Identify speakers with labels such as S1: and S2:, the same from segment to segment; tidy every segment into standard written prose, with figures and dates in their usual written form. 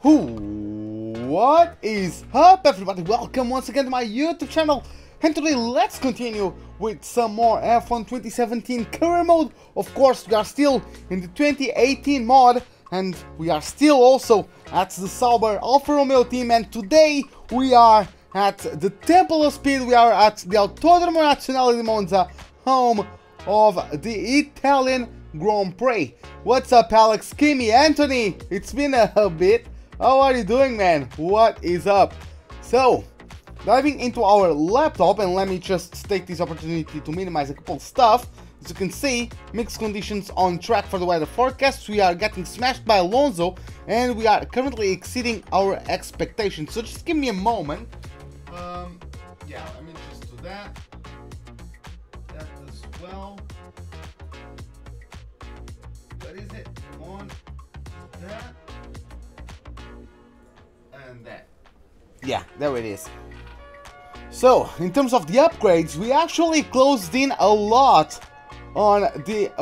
S1: What is up, everybody? Welcome once again to my YouTube channel, and today let's continue with some more F1 2017 career mode. Of course, we are still in the 2018 mod, and we are still also at the Sauber Alfa Romeo team, and today we are at the Temple of Speed. We are at the Autodromo Nazionale di Monza, home of the Italian Grand Prix. What's up, Alex, Kimmy, Anthony? It's been a bit. How are you doing, man? What is up? So, diving into our laptop, and let me just take this opportunity to minimize a couple stuff. As you can see, mixed conditions on track for the weather forecast. We are getting smashed by Alonso, and we are currently exceeding our expectations. So just give me a moment. Yeah, let me just do that. That as well. What is it? On that. And that. Yeah, there it is. So, in terms of the upgrades, we actually closed in a lot on the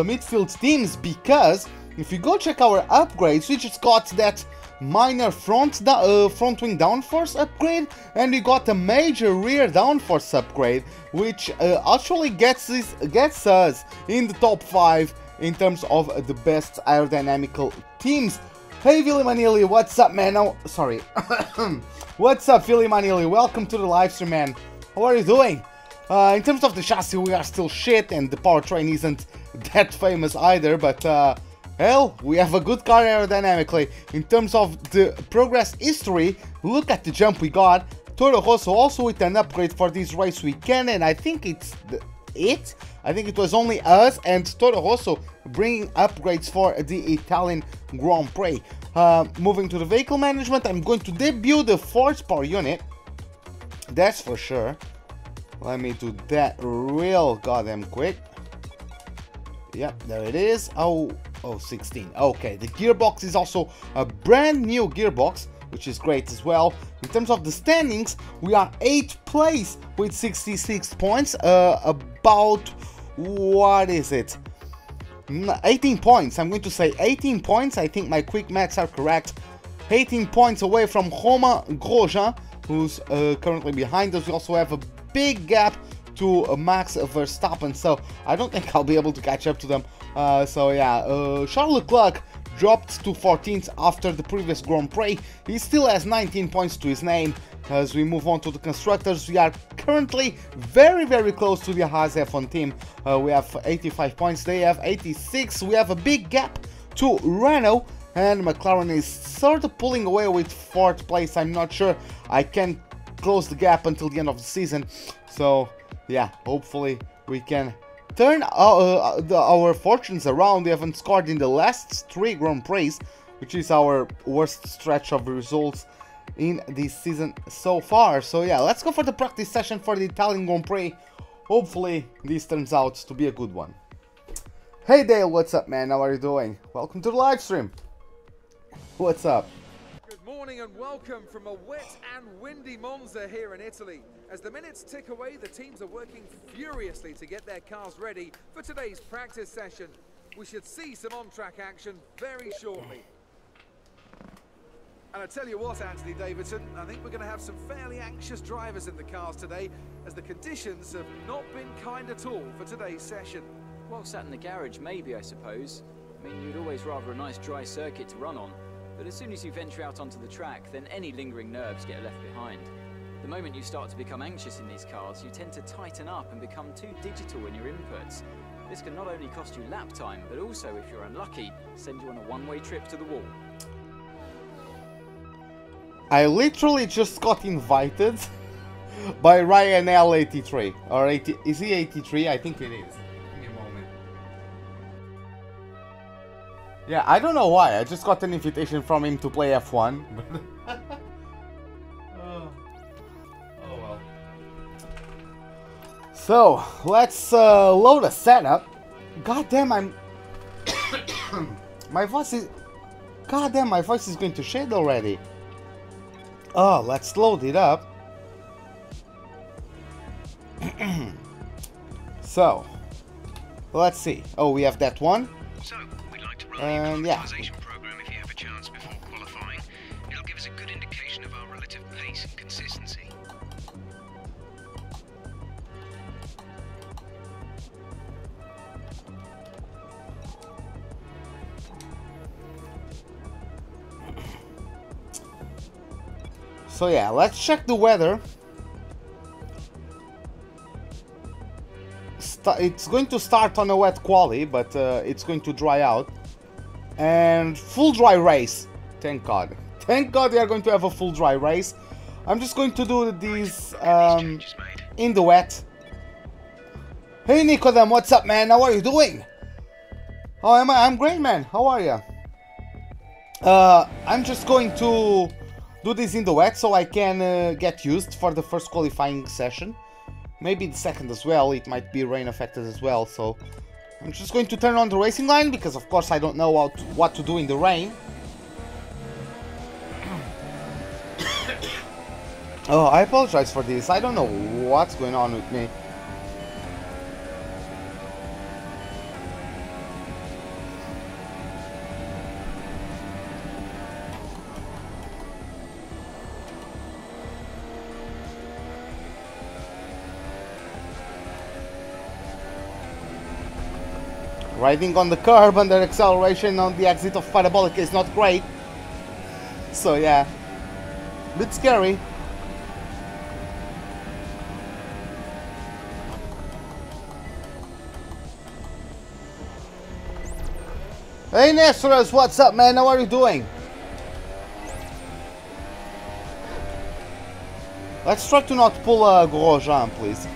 S1: midfield teams, because if you go check our upgrades, we just got that minor front wing downforce upgrade, and we got a major rear downforce upgrade, which actually gets us in the top 5 in terms of the best aerodynamical teams. Hey, Philly Manili, what's up, man? Oh, sorry. What's up, Philly Manili? Welcome to the live stream, man. How are you doing? In terms of the chassis, we are still shit, and the powertrain isn't that famous either, but hell, we have a good car aerodynamically. In terms of the progress history, look at the jump we got. Toro Rosso also with an upgrade for this race weekend, and I think it's I think it was only us and Toro Rosso bringing upgrades for the Italian Grand Prix. Moving to the vehicle management, I'm going to debut the 4-power unit. That's for sure. Let me do that real goddamn quick. Yep, there it is. Oh, 16. Okay, the gearbox is also a brand new gearbox, which is great as well. In terms of the standings, we are 8th place with 66 points. About, what is it? 18 points. I'm going to say 18 points. I think my quick maths are correct. 18 points away from Romain Grosjean, who's currently behind us. We also have a big gap to Max Verstappen, so I don't think I'll be able to catch up to them. So yeah, Charles Leclerc dropped to 14th after the previous Grand Prix. He still has 19 points to his name. As we move on to the constructors, we are currently very close to the Haas F1 team. We have 85 points, they have 86. We have a big gap to Renault, and McLaren is sort of pulling away with 4th place. I'm not sure I can close the gap until the end of the season. So yeah, hopefully we can turn our fortunes around. We haven't scored in the last 3 Grand Prix, which is our worst stretch of results in this season so far. So yeah, let's go for the practice session for the Italian Grand Prix. Hopefully this turns out to be a good one. Hey Dale, what's up, man? How are you doing? Welcome to the live stream. What's up?
S2: Good morning and welcome from a wet and windy Monza here in Italy. As the minutes tick away, the teams are working furiously to get their cars ready for today's practice session. We should see some on-track action very shortly. And I tell you what, Anthony Davidson, I think we're going to have some fairly anxious drivers in the cars today, as the conditions have not been kind at all for today's session.
S3: Well, sat in the garage, maybe, I suppose. I mean, you'd always rather a nice dry circuit to run on, but as soon as you venture out onto the track, then any lingering nerves get left behind. The moment you start to become anxious in these cars, you tend to tighten up and become too digital in your inputs. This can not only cost you lap time, but also, if you're unlucky, send you on a one-way trip to the wall.
S1: I literally just got invited by Ryan L83, or 80, is he 83? I think it is. Give me a moment. Yeah, I don't know why, I just got an invitation from him to play F1. Oh well. So, let's load a setup. God damn, my voice is... God damn, my voice is going to shade already. Oh, let's load it up. So, let's see. Oh, we have that one.
S4: So, we'd like to run the
S1: yeah.
S4: optimization program if you have a chance before qualifying. a good indication of our relative pace and consistency.
S1: So yeah, let's check the weather. It's going to start on a wet quali, but it's going to dry out. And full dry race. Thank God. Thank God we are going to have a full dry race. I'm just going to do these in the wet. Hey Nicodem, what's up, man? How are you doing? How am I? I'm great, man. How are you? I'm just going to do this in the wet so I can get used for the first qualifying session. Maybe the second as well. It might be rain affected as well, so I'm just going to turn on the racing line because of course I don't know what to do in the rain. Oh, I apologize for this. I don't know what's going on with me. Riding on the curb under acceleration on the exit of Parabolic is not great. So yeah, a bit scary. Hey Nestorus, what's up, man? How are you doing? Let's try to not pull a Grosjean, please.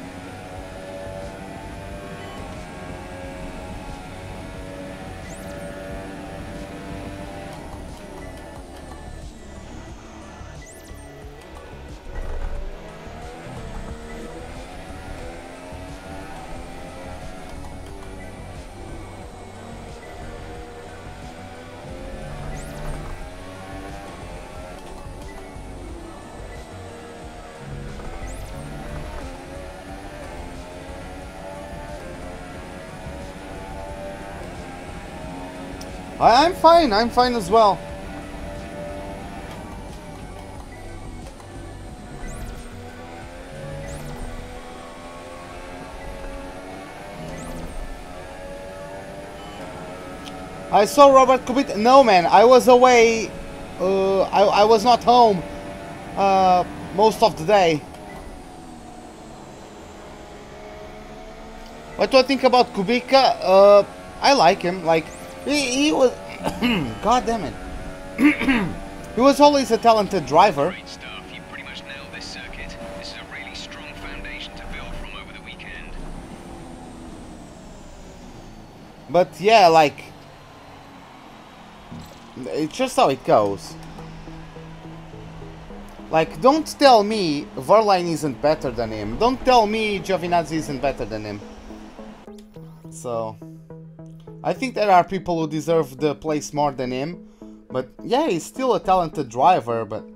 S1: I'm fine as well. I saw Robert Kubica. No, man, I was away. I was not home most of the day. What do I think about Kubica? I like him. Like he was. God damn it. He was always a talented driver.
S4: Great stuff. You pretty much nailed this circuit. This is a really strong foundation to build from over the weekend.
S1: But yeah, like, it's just how it goes. Like, don't tell me Verlaine isn't better than him. Don't tell me Giovinazzi isn't better than him. So, I think there are people who deserve the place more than him. But yeah, he's still a talented driver, but...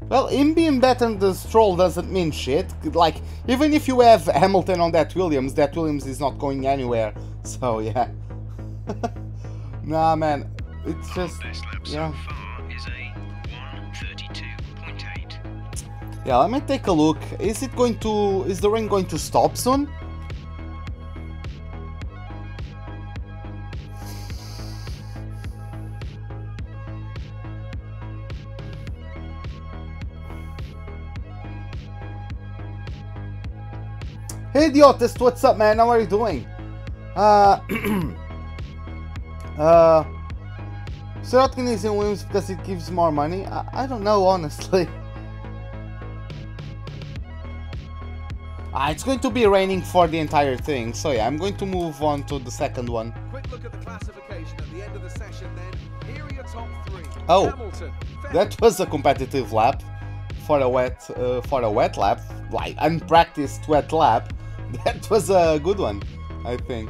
S1: Well, him being better than Stroll doesn't mean shit. Like, even if you have Hamilton on that Williams is not going anywhere. So, yeah. Nah, man. It's just... yeah. Yeah, let me take a look. Is the rain going to stop soon? Hey Idiotist, what's up, man? How are you doing? Sirotkin is in Williams because it gives more money. I don't know, honestly. It's going to be raining for the entire thing, so yeah, I'm going to move on to the second one.
S2: Quick look at the classification at the end of the session then. Here are your top three.
S1: Oh,
S2: Hamilton,
S1: that was a competitive lap for a wet lap, like unpracticed wet lap. That was a good one, I think.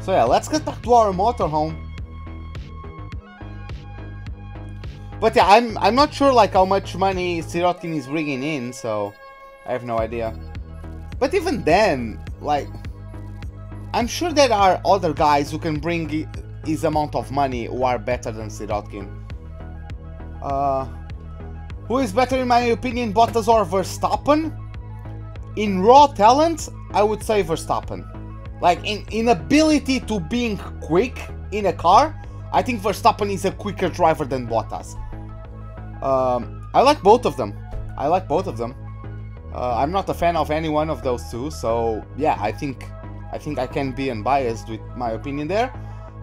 S1: So yeah, let's get back to our motorhome. But yeah, I'm not sure like how much money KeisariKine is bringing in, so I have no idea. But even then, like, I'm sure there are other guys who can bring his amount of money who are better than KeisariKine. Who is better in my opinion, Bottas or Verstappen? In raw talent, I would say Verstappen. Like in ability to being quick in a car, I think Verstappen is a quicker driver than Bottas. I like both of them. I'm not a fan of any one of those two, so yeah, I think I can be unbiased with my opinion there.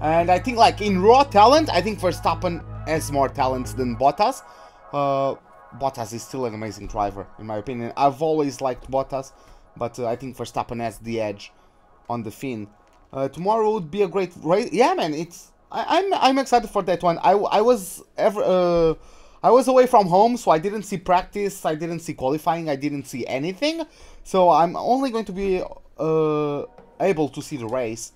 S1: And I think like in raw talent, I think Verstappen has more talent than Bottas. Bottas is still an amazing driver, in my opinion. I've always liked Bottas, but I think Verstappen has the edge on the Finn. Tomorrow would be a great race. Yeah, man, I'm excited for that one. I was away from home, so I didn't see practice, I didn't see qualifying, I didn't see anything. So I'm only going to be able to see the race.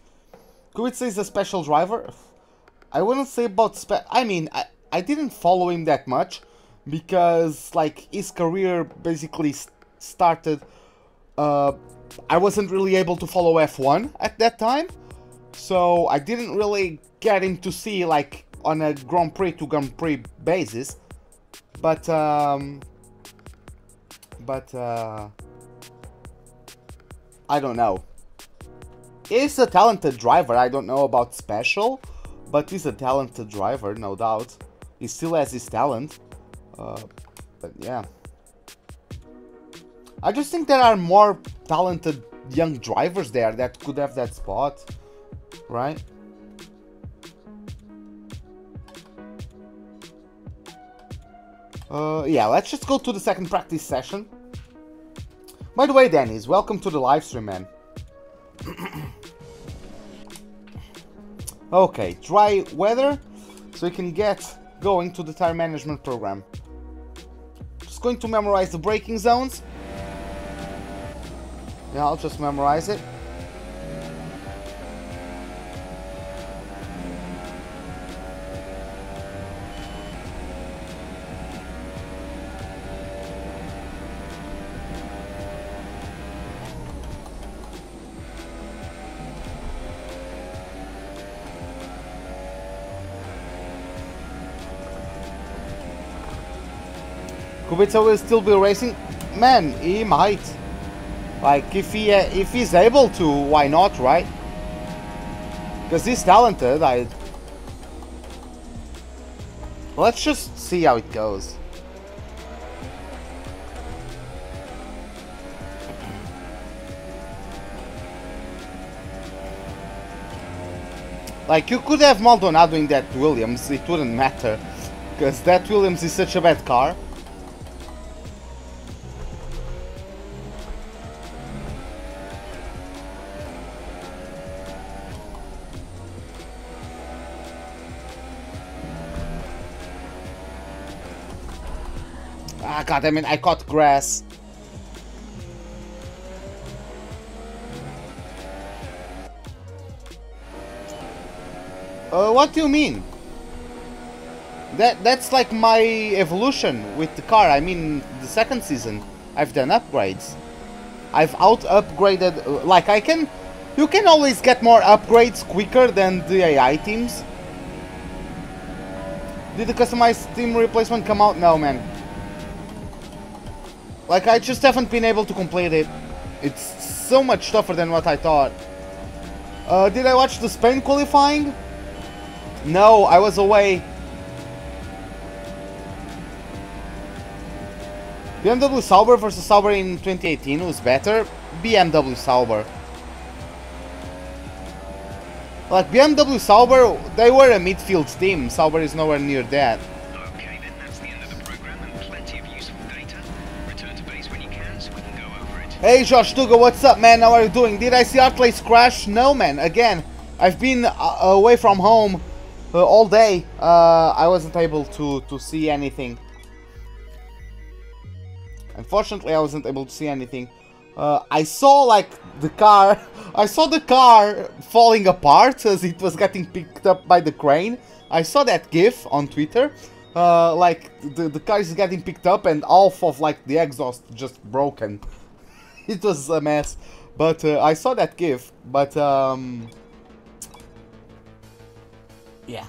S1: Kubica is a special driver. I wouldn't say about I mean, I didn't follow him that much because like his career basically started. I wasn't really able to follow F1 at that time, so I didn't really get him to see like on a Grand Prix to Grand Prix basis. But I don't know. He's a talented driver. I don't know about special, but he's a talented driver, no doubt. He still has his talent. But yeah. I just think there are more talented young drivers there that could have that spot, right? Yeah, let's just go to the second practice session. By the way, Dennis, welcome to the live stream, man. Okay, dry weather, so we can get going to the tire management program. Just going to memorize the braking zones. Yeah, I'll just memorize it. Kubica will still be racing? Man, he might. Like, if he's able to, why not, right? Because he's talented. Let's just see how it goes. Like, you could have Maldonado in that Williams, it wouldn't matter. Because that Williams is such a bad car. Ah, god, I mean, I caught grass. What do you mean? That's like my evolution with the car. I mean, the second season, I've done upgrades. I've out-upgraded, like you can always get more upgrades quicker than the AI teams. Did the customized team replacement come out? No, man. Like, I just haven't been able to complete it. It's so much tougher than what I thought. Did I watch the Spain qualifying? No, I was away. BMW Sauber versus Sauber in 2018 was better. BMW Sauber. Like, BMW Sauber, they were a midfield team. Sauber is nowhere near that.
S4: Okay, then that's the end of the program and plenty of useful data. Return to base when you can so we can go over it.
S1: Hey Josh Tuga, what's up, man? How are you doing? Did I see Hartley's crash? No, man. Again, I've been away from home all day. I wasn't able to see anything. Unfortunately, I wasn't able to see anything. I saw like the car. I saw the car falling apart as it was getting picked up by the crane. I saw that GIF on Twitter, like the car is getting picked up and half of like the exhaust just broken. It was a mess. But I saw that GIF. But yeah.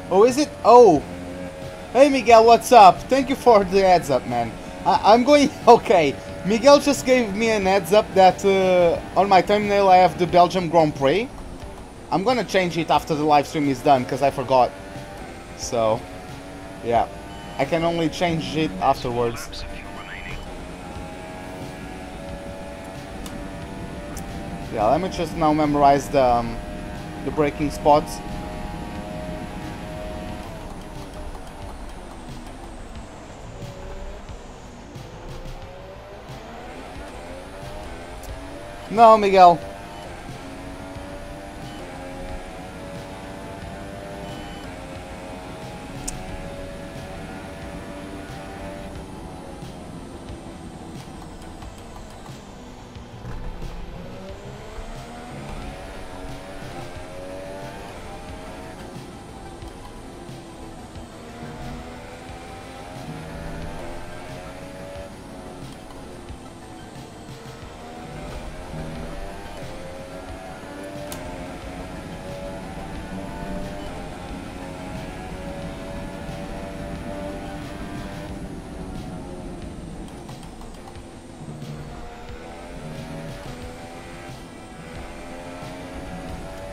S1: Oh, is it? Oh. Hey, Miguel, what's up? Thank you for the heads up, man. I'm going... Okay. Miguel just gave me an heads up that on my thumbnail I have the Belgium Grand Prix. I'm gonna change it after the live stream is done, because I forgot. So, yeah. I can only change it afterwards. Yeah, let me just now memorize the braking spots. No, Miguel.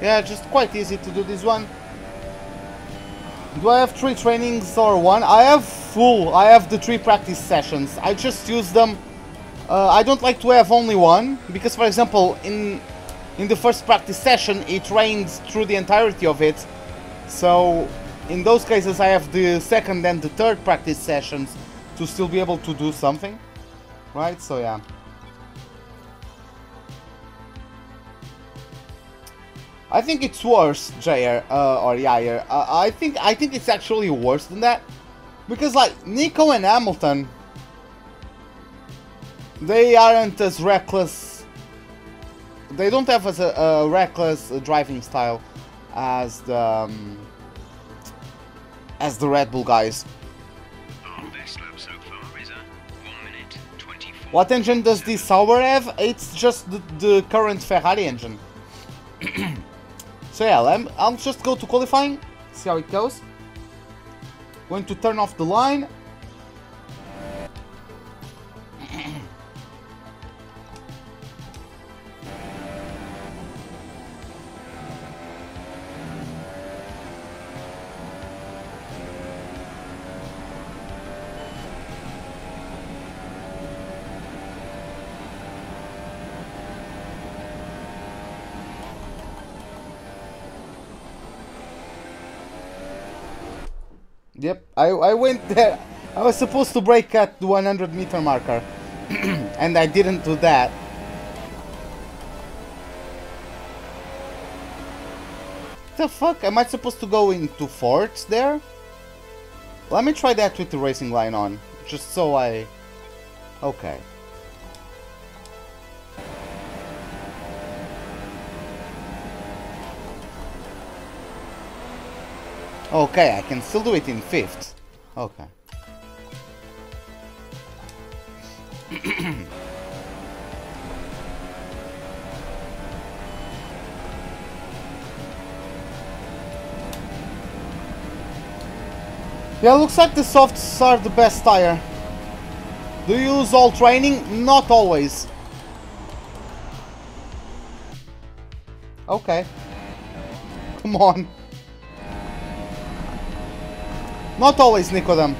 S1: Yeah, just quite easy to do this one. Do I have 3 trainings or 1? I have full. I have the 3 practice sessions. I just use them. I don't like to have only 1 because, for example, in the first practice session, it rains through the entirety of it. So, in those cases, I have the second and the third practice sessions to still be able to do something, right? So yeah. I think it's worse, Jair, or Yair. I think it's actually worse than that, because like Nico and Hamilton, they aren't as reckless. They don't have a reckless driving style as the Red Bull guys.
S4: Our best lap so far is a 1:24.
S1: What engine does this Sauber have? It's just the current Ferrari engine. So yeah, I'll just go to qualifying, see how it goes. Going to turn off the line. Yep, I went there. I was supposed to brake at the 100-meter marker, and I didn't do that. The fuck? Am I supposed to go into fourths there? Let me try that with the racing line on, just so I... Okay. Okay, I can still do it in 5th. Okay. Yeah, looks like the softs are the best tire. Do you use all training? Not always. Okay. Come on. Not always, Nicodem.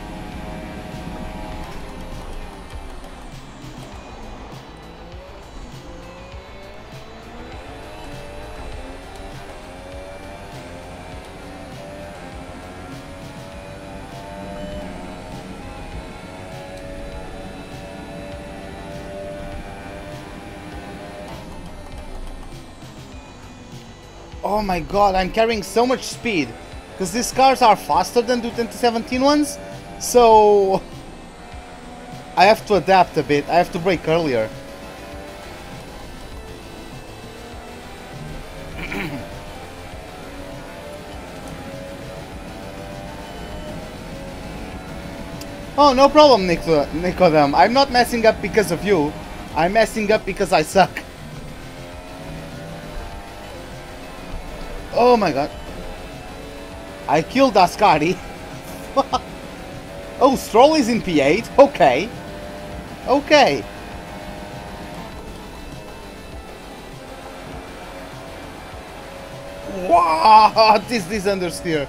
S1: Oh my god, I'm carrying so much speed. Because these cars are faster than the 2017 ones. So... I have to adapt a bit. I have to brake earlier. Oh, no problem, Nicodem. I'm not messing up because of you. I'm messing up because I suck. Oh my god. I killed Ascari. Oh, Stroll is in P8? Okay. Okay. What is this understeer?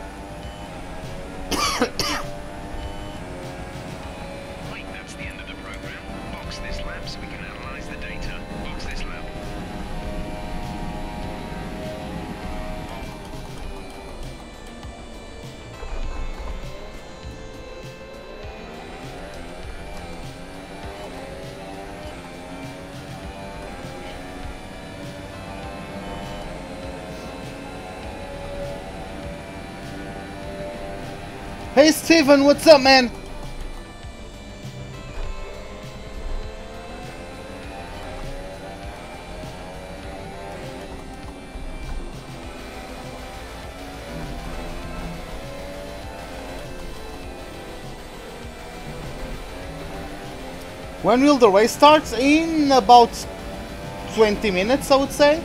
S4: Right, that's the end of the program. Box this lap so we can analyze the data. Box this lap.
S1: Hey Steven, what's up, man? When will the race start? In about 20 minutes, I would say.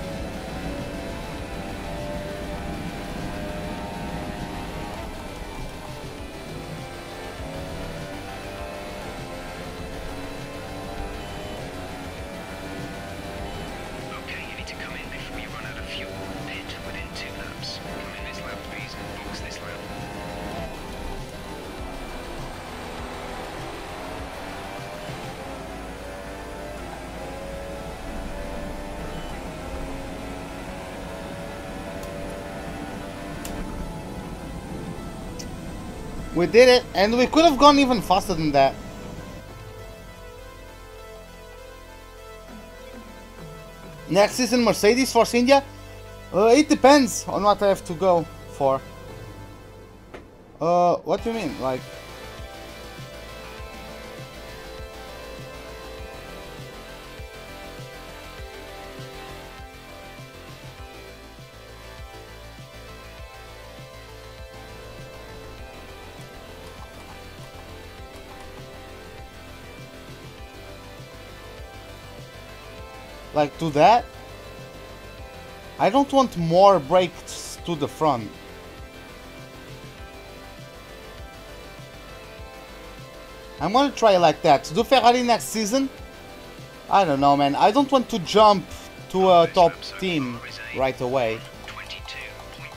S4: Okay, you need to come in before you run out of fuel. Pit within 2 laps. Come in this lap, please, and box this lap.
S1: We did it, and we could have gone even faster than that. Next season Mercedes for India? It depends on what I have to go for. What do you mean? Like... Like, do that? I don't want more brakes to the front. I'm gonna try like that. To do Ferrari next season? I don't know, man. I don't want to jump to a top team right away.
S4: 22.4.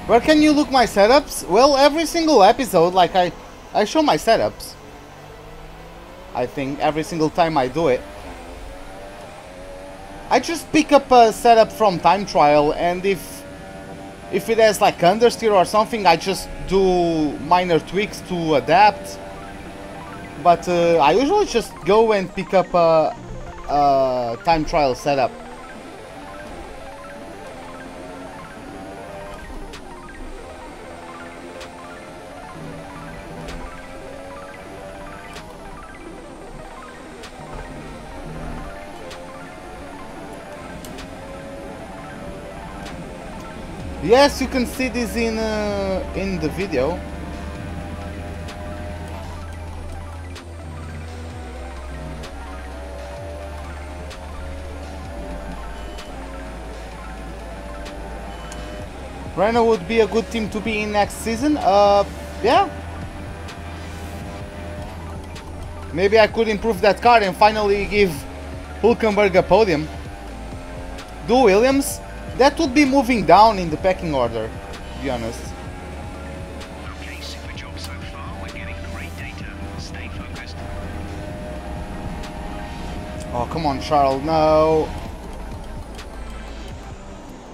S1: Where can you look my setups? Well, every single episode, like I show my setups. I think every single time I do it. I just pick up a setup from time trial, and if it has like understeer or something, I just do minor tweaks to adapt. But I usually just go and pick up a time trial setup. Yes, you can see this in the video. Renault would be a good team to be in next season. Yeah. Maybe I could improve that car and finally give Hülkenberg a podium. Do Williams? That would be moving down in the pecking order, to be honest.
S4: Okay, super job so far. We're getting great data. Stay focused.
S1: Oh, come on, Charles, no.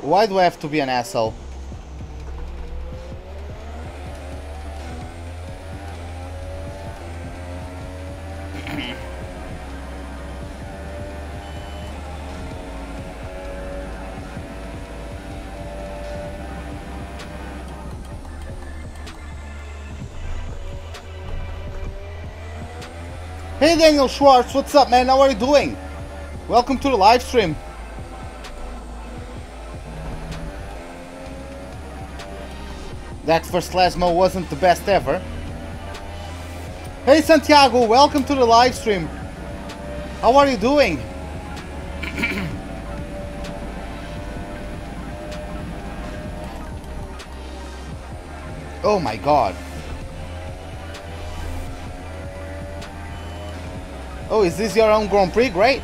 S1: Why do I have to be an asshole? Hey Daniel Schwartz, what's up, man? How are you doing? Welcome to the live stream. That first Lasmo wasn't the best ever. Hey Santiago, welcome to the live stream. How are you doing? Oh my god. Oh, is this your own Grand Prix? Great.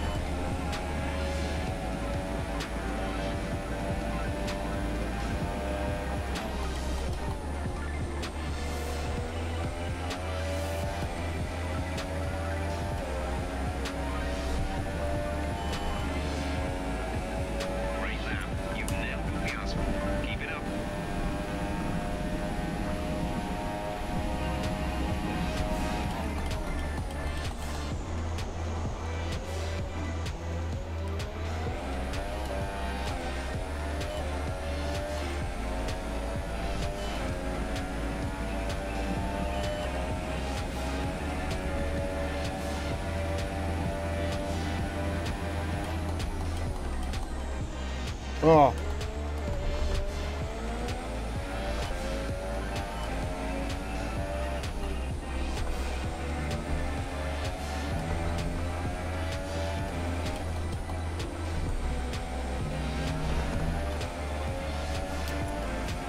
S1: Oh.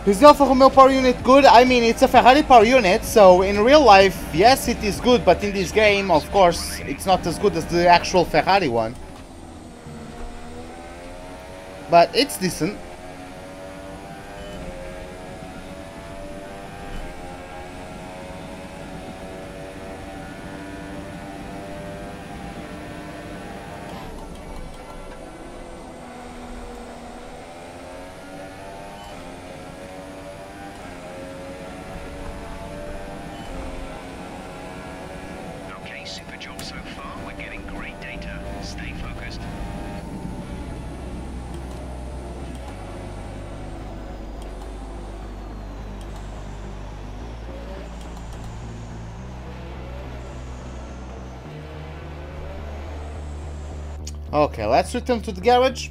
S1: Is the Alfa Romeo power unit good? I mean, it's a Ferrari power unit, so in real life, yes, it is good, but in this game, of course, it's not as good as the actual Ferrari one. But it's decent.
S4: Okay, super job so far. We're getting great data. Stay focused.
S1: Okay, let's return to the garage.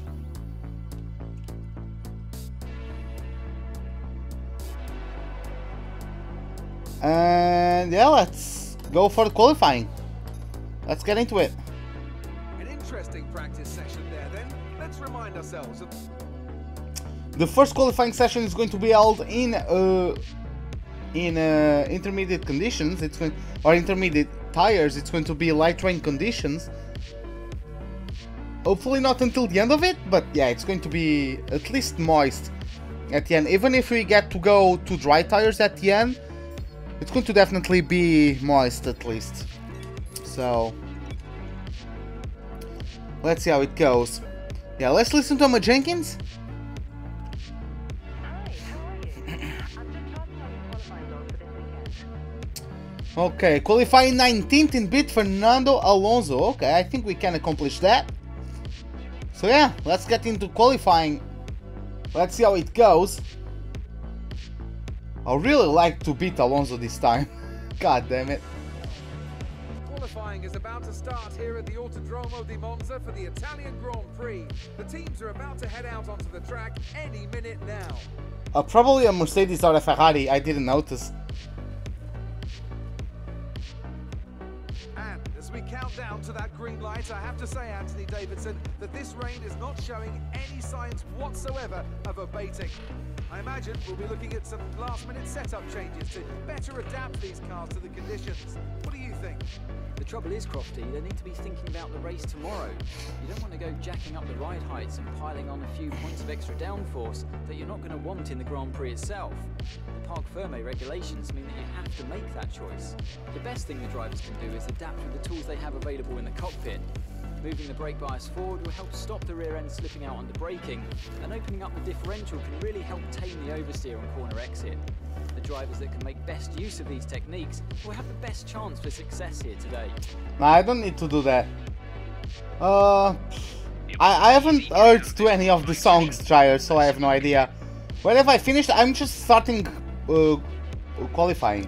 S1: And yeah, let's go for the qualifying. Let's get into it.
S2: An interesting practice session there then. Let's remind ourselves of...
S1: The first qualifying session is going to be held in intermediate conditions. It's going, or intermediate tires. It's going to be light rain conditions. Hopefully not until the end of it, but yeah, it's going to be at least moist at the end. Even if we get to go to dry tires at the end, it's going to definitely be moist at least. So let's see how it goes. Yeah, let's listen to Emma Jenkins.
S5: Hi, how are you? I've been driving on the qualifying mode for this weekend.
S1: Okay, qualifying 19th in bit Fernando Alonso. Okay, I think we can accomplish that. So yeah, let's get into qualifying. Let's see how it goes. I really like to beat Alonso this time. God damn it.
S2: Qualifying is about to start here at the Autodromo di Monza for the Italian Grand Prix. The teams are about to head out onto the track any minute now.
S1: Probably a Mercedes or a Ferrari, I didn't notice.
S2: And as we count down to that green light, I have to say, Anthony Davidson, that this rain is not showing any signs whatsoever of abating. I imagine we'll be looking at some last-minute setup changes to better adapt these cars to the conditions. What do you think?
S3: The trouble is, Crofty, they need to be thinking about the race tomorrow. You don't want to go jacking up the ride heights and piling on a few points of extra downforce that you're not going to want in the Grand Prix itself. The Parc Fermé regulations mean that you have to make that choice. The best thing the drivers can do is adapt with the tools they have available in the cockpit. Moving the brake bias forward will help stop the rear end slipping out under braking, and opening up the differential can really help tame the oversteer on corner exit. The drivers that can make best use of these techniques will have the best chance for success here today.
S1: Nah, I don't need to do that. I haven't heard to any of the songs prior, so I have no idea. But if I finished, I'm just starting qualifying.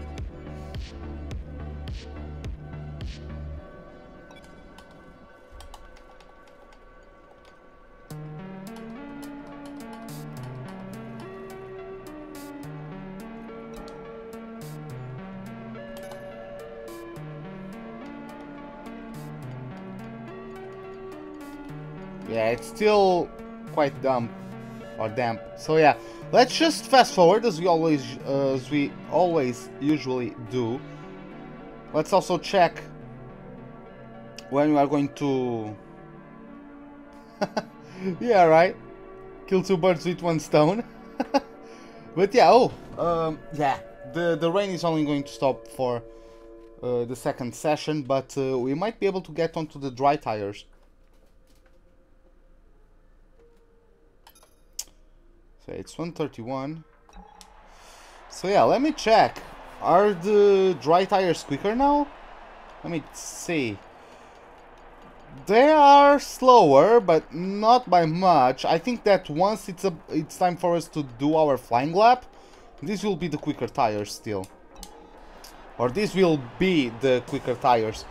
S1: Yeah, it's still quite damp. So yeah, let's just fast forward as we always usually do. Let's also check when we are going to yeah, right, kill two birds with one stone. But yeah, yeah, the rain is only going to stop for the second session, but we might be able to get onto the dry tires. So it's 131. So yeah, let me check. Are the dry tires quicker now? Let me see. They are slower, but not by much. I think that once it's time for us to do our flying lap, this will be the quicker tires still. Or this will be the quicker tires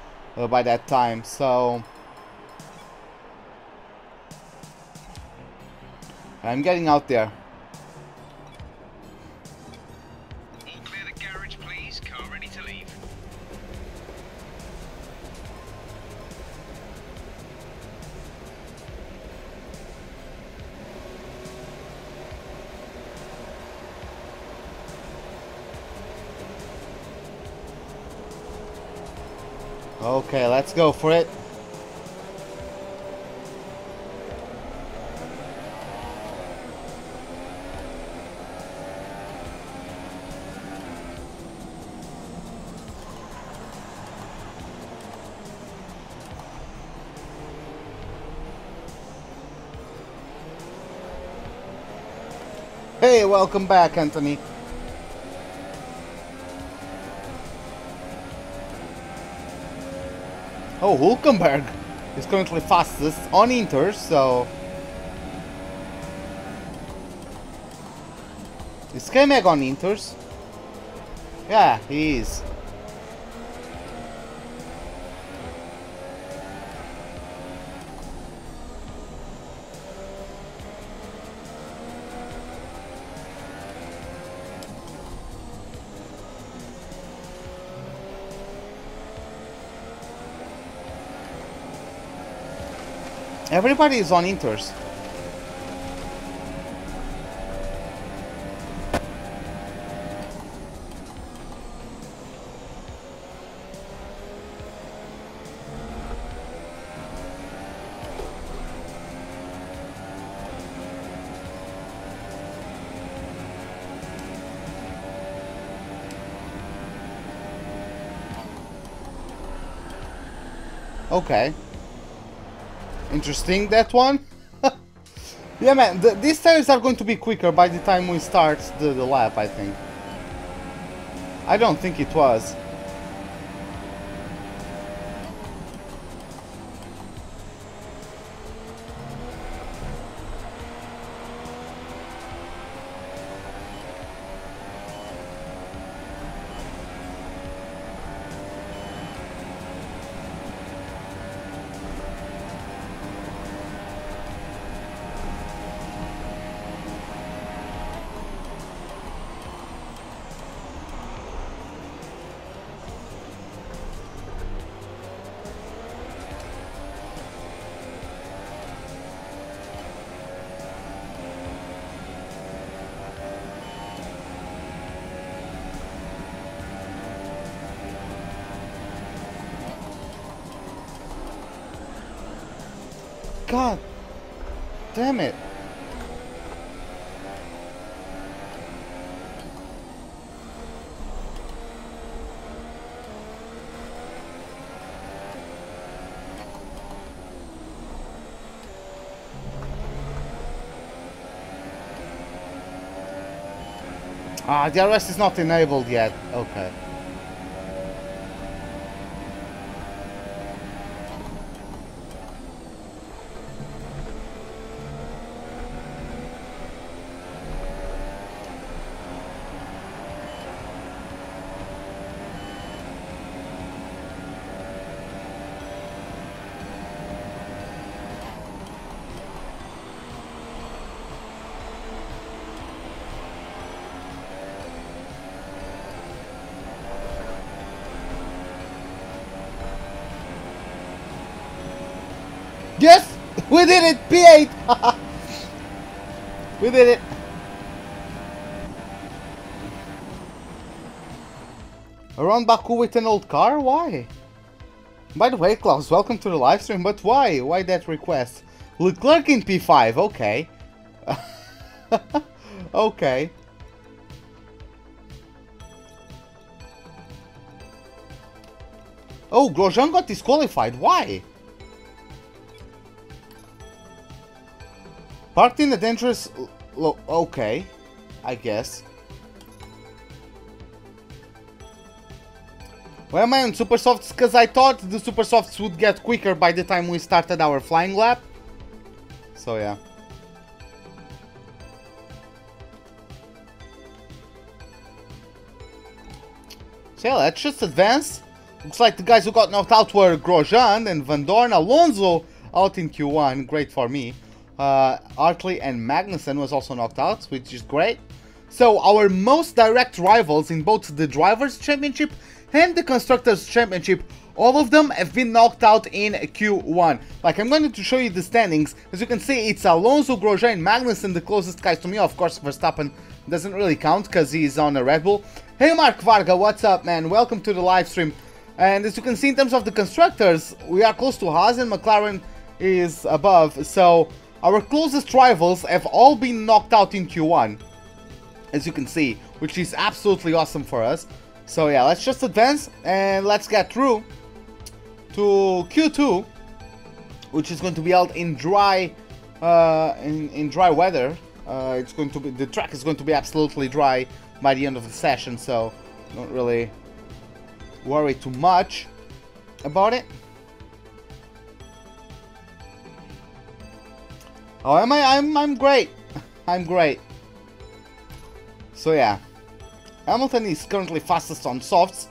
S1: by that time, so... I'm getting out there. Okay, let's go for it. Hey, welcome back, Anthony. Oh, Hulkenberg is currently fastest on Inters, so... Is K-Mag on Inters? Yeah, he is. Everybody is on Inters. Okay. Interesting, that one. Yeah, man, these tires are going to be quicker by the time we start the lap, I think. I don't think it was. god. Damn it. Ah, the arrest is not enabled yet. Okay. Yes! We did it! P8! We did it! Around Baku with an old car? Why? By the way, Klaus, welcome to the live stream, but why? Why that request? Leclerc in P5, okay. Okay. Oh, Grosjean got disqualified, why? Parked in a dangerous... okay, I guess. Why am I on super softs? Because I thought the super softs would get quicker by the time we started our flying lap. So yeah. So yeah, let's just advance. Looks like the guys who got knocked out were Grosjean and Van Dorn. Alonso out in Q1, great for me. Hartley and Magnussen was also knocked out, which is great. So our most direct rivals in both the Drivers' Championship and the Constructors' Championship, all of them have been knocked out in Q1. Like, I'm going to show you the standings. As you can see, it's Alonso, Grosjean, Magnussen, the closest guys to me. Of course, Verstappen doesn't really count because he's on a Red Bull. Hey Mark Varga, what's up, man? Welcome to the live stream. And as you can see, in terms of the Constructors, we are close to Haas and McLaren is above. So our closest rivals have all been knocked out in Q1, as you can see, which is absolutely awesome for us. So yeah, let's just advance and let's get through to Q2, which is going to be held in dry, in dry weather. It's going to be, the track is going to be absolutely dry by the end of the session, so don't really worry too much about it. Oh, am I? I'm great. I'm great. So yeah, Hamilton is currently fastest on softs,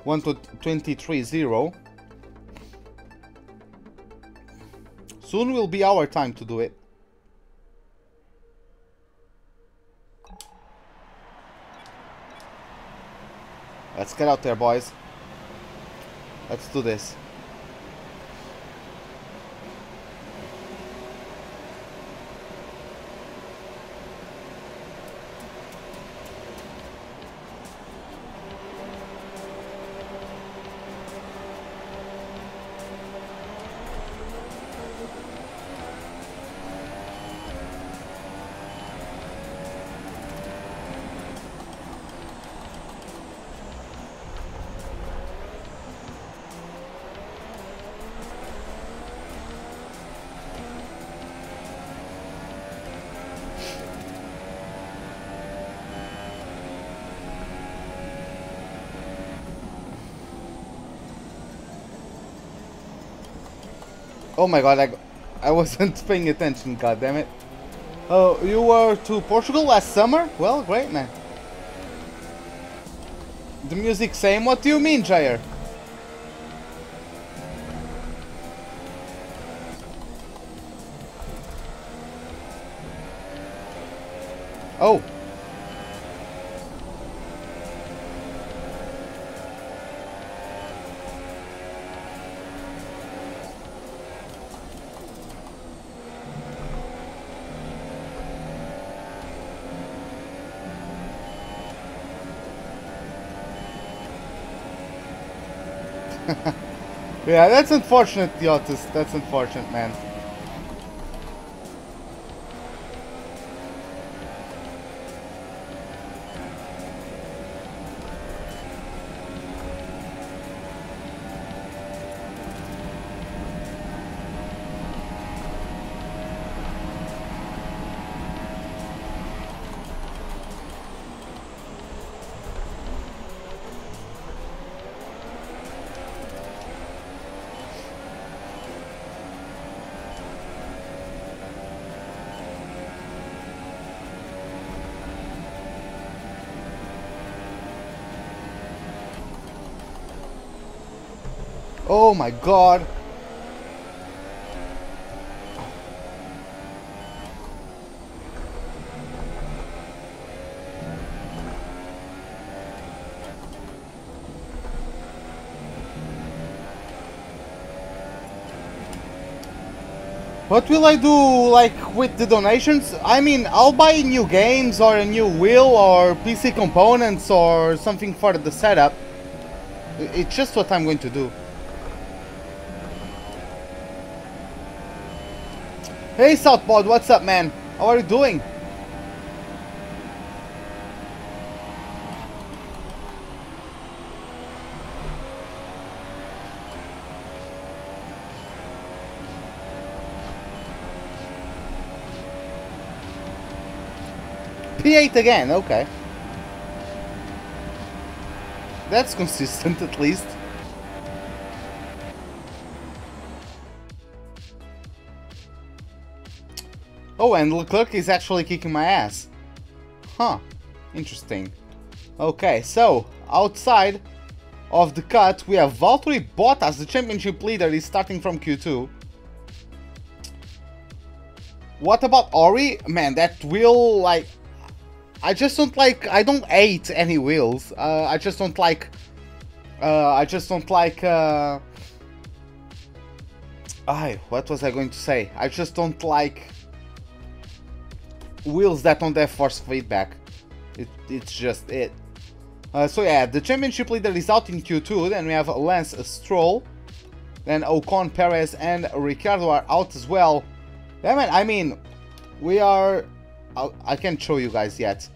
S1: 1:23.0. Soon will be our time to do it. Let's get out there, boys. Let's do this. Oh my god, I wasn't paying attention, god damn it. Oh, you were to Portugal last summer? Well, great, man. The music same? What do you mean, Jair? Oh. Yeah, that's unfortunate, Diotis. That's unfortunate, man. Oh my god. What will I do, like, with the donations? I mean, I'll buy new games or a new wheel or PC components or something for the setup. It's just what I'm going to do. Hey Southpod, what's up, man? How are you doing? P8 again, okay. That's consistent at least. Oh, and Leclerc is actually kicking my ass. Huh. Interesting. Okay, so outside of the cut we have Valtteri Bottas, the championship leader, is starting from Q2. What about Ori? Man, that wheel, like, I just don't like, I don't hate any wheels. I just don't like, what was I going to say? I just don't like wheels that don't have force feedback. It's just it. So yeah, the championship leader is out in Q2. Then we have Lance Stroll. Then Ocon, Perez, and Ricciardo are out as well. Yeah, man, I mean, we are... I can't show you guys yet.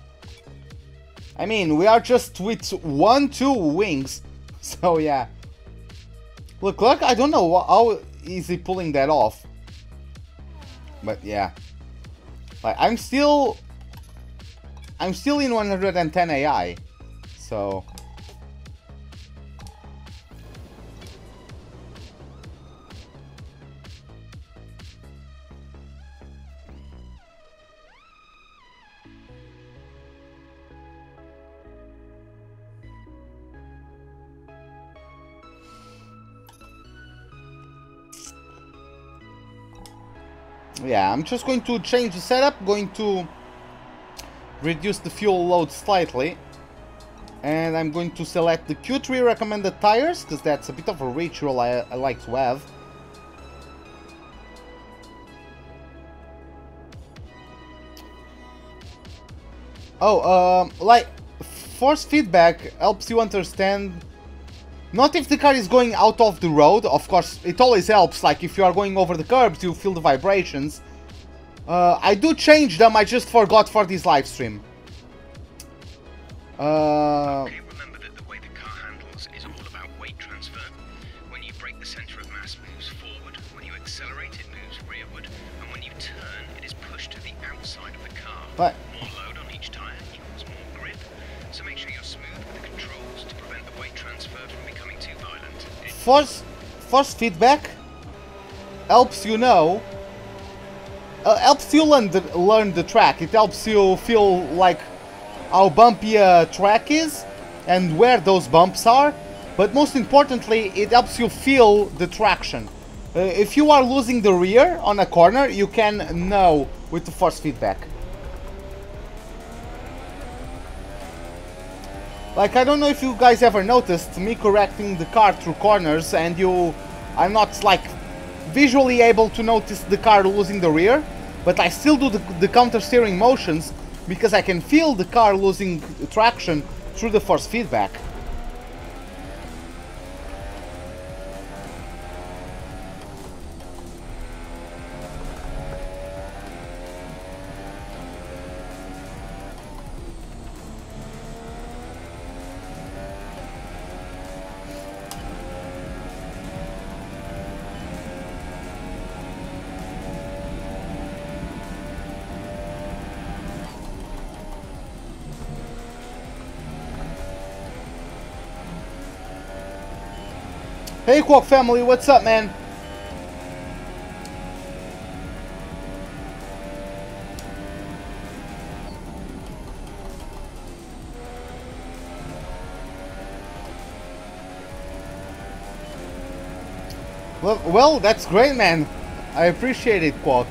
S1: I mean, we are just with 1-2 wings. So yeah. Leclerc, I don't know how is he pulling that off. But yeah. Like, I'm still in 110 AI. So yeah, I'm just going to change the setup, going to reduce the fuel load slightly, and I'm going to select the Q3 recommended tires, because that's a bit of a ritual I like to have. Oh, like, force feedback helps you understand, not if the car is going out of the road, of course, it always helps, like if you are going over the curbs, you feel the vibrations. I do change them, I just forgot for this live stream.
S4: Okay, remember that the way the car handles is all about weight transfer. When you brake, the center of mass moves forward. When you accelerate, it moves rearward. And when you turn, it is pushed to the outside of the car.
S1: But
S4: more load on each tire equals more grip. So make sure you're smooth with the controls to prevent the weight transfer from becoming too violent.
S1: force feedback helps you know, helps you learn the track. It helps you feel like how bumpy a track is and where those bumps are, but most importantly it helps you feel the traction. If you are losing the rear on a corner, you can know with the force feedback. Like, I don't know if you guys ever noticed me correcting the car through corners and I'm not like visually able to notice the car losing the rear, but I still do the counter steering motions because I can feel the car losing traction through the force feedback. Hey Quark family, what's up, man? Well, that's great, man. I appreciate it, Quack.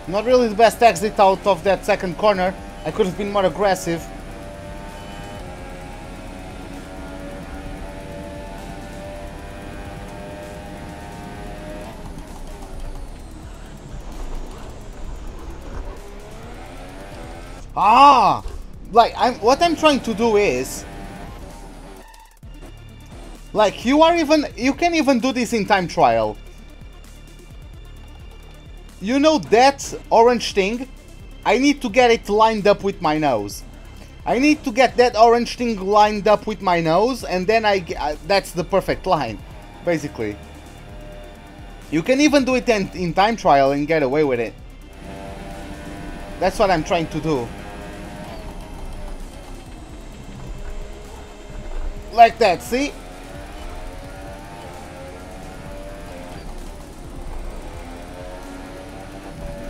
S1: Not really the best exit out of that second corner. I could have been more aggressive. Ah! Like, what I'm trying to do is... Like, you can even do this in time trial. You know that orange thing? I need to get it lined up with my nose. I need to get that orange thing lined up with my nose, and then that's the perfect line, basically. You can even do it in time trial and get away with it. That's what I'm trying to do. Like that, see?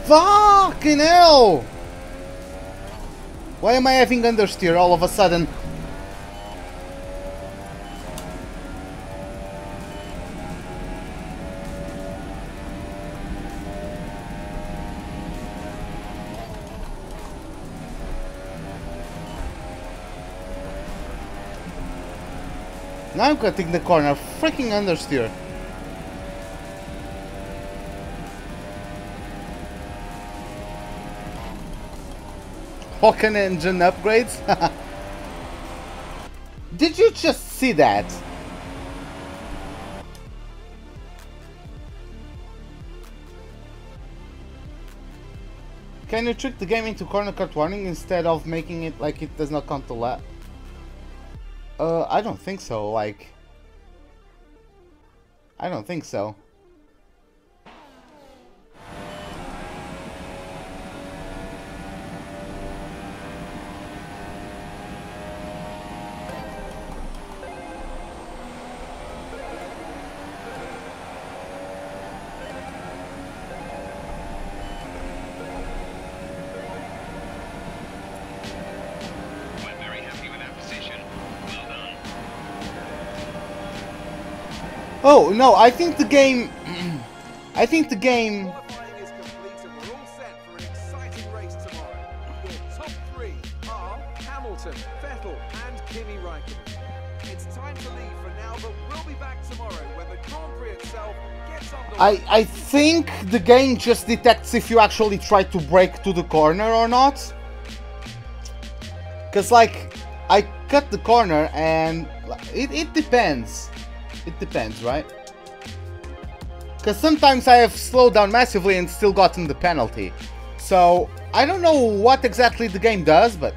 S1: Fucking hell! Why am I having understeer all of a sudden? Now I'm cutting the corner, freaking understeer. Hawken engine upgrades? Did you just see that? Can you trick the game into corner cut warning instead of making it like it does not count the lap? I don't think so, like... I don't think so. Oh, no, I think the game... I think the game...
S2: Qualifying is complete and we're all set for an exciting race tomorrow. Your top three are Hamilton, Vettel and Kimi Räikkönen. It's time to leave for now, but we'll be back tomorrow when the Grand Prix itself gets underway.
S1: I think the game just detects if you actually try to brake to the corner or not. Because, like, I cut the corner and it depends. It depends, right? Because sometimes I have slowed down massively and still gotten the penalty. So, I don't know what exactly the game does, but...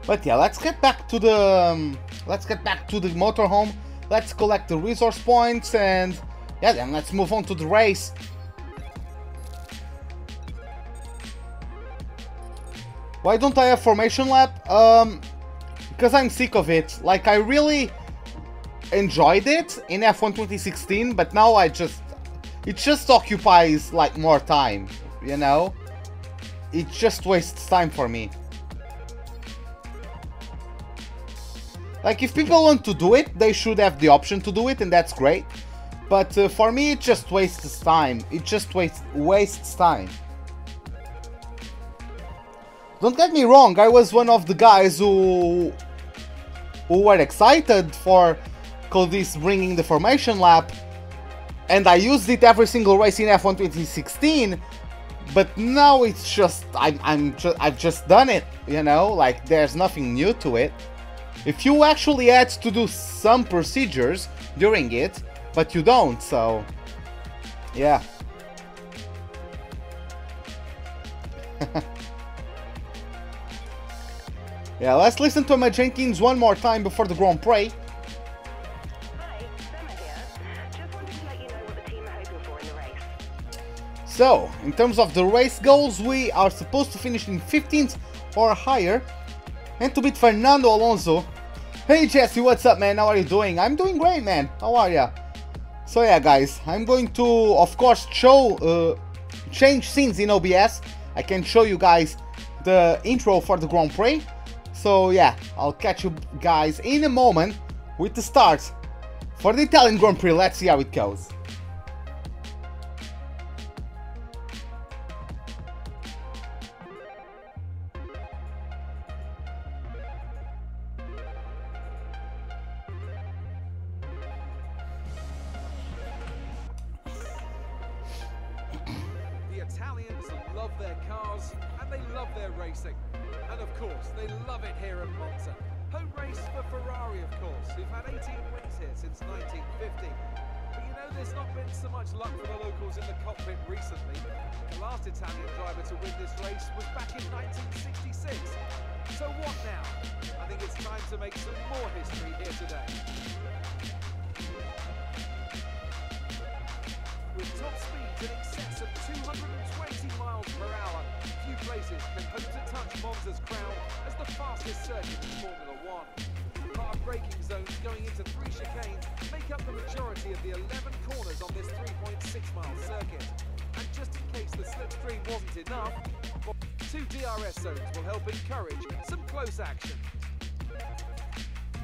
S1: But yeah, let's get back to the motorhome. Let's collect the resource points and yeah, then let's move on to the race. Why don't I have formation lap? Because I'm sick of it. Like, I really enjoyed it in F1 2016, but now it just occupies like more time, you know? It just wastes time for me. Like, if people want to do it, they should have the option to do it, and that's great. But for me, it just wastes time. It just wastes time. Don't get me wrong, I was one of the guys who were excited for Kris bringing the formation lap, and I used it every single race in F1 2016. But now it's just I've just done it, you know. Like, there's nothing new to it. If you actually had to do some procedures during it, but you don't, so yeah. Yeah, let's listen to my Jenkins one more time before the Grand Prix.
S5: Hi, Emma here. Just wanted to let you know what the team are hoping for in the race.
S1: So, in terms of the race goals, we are supposed to finish in 15th or higher. And to beat Fernando Alonso. Hey Jesse, what's up, man? How are you doing? I'm doing great, man. How are ya? So yeah, guys, I'm going to, of course, change scenes in OBS. I can show you guys the intro for the Grand Prix. So yeah, I'll catch you guys in a moment with the start for the Italian Grand Prix. Let's see how it goes.
S2: The Italians love their cars and they love their racing. And of course, they love it here at Monza. Home race for Ferrari, of course, who've had 18 wins here since 1950. But you know, there's not been so much luck for the locals in the cockpit recently. The last Italian driver to win this race was back in 1966. So what now? I think it's time to make some more history here today. With top speeds in excess of 220 miles per hour, few places can hope to touch Monza's crown as the fastest circuit in Formula One. Hard braking zones going into 3 chicanes make up the majority of the 11 corners on this 3.6-mile circuit. And just in case the slipstream wasn't enough, 2 DRS zones will help encourage some close action.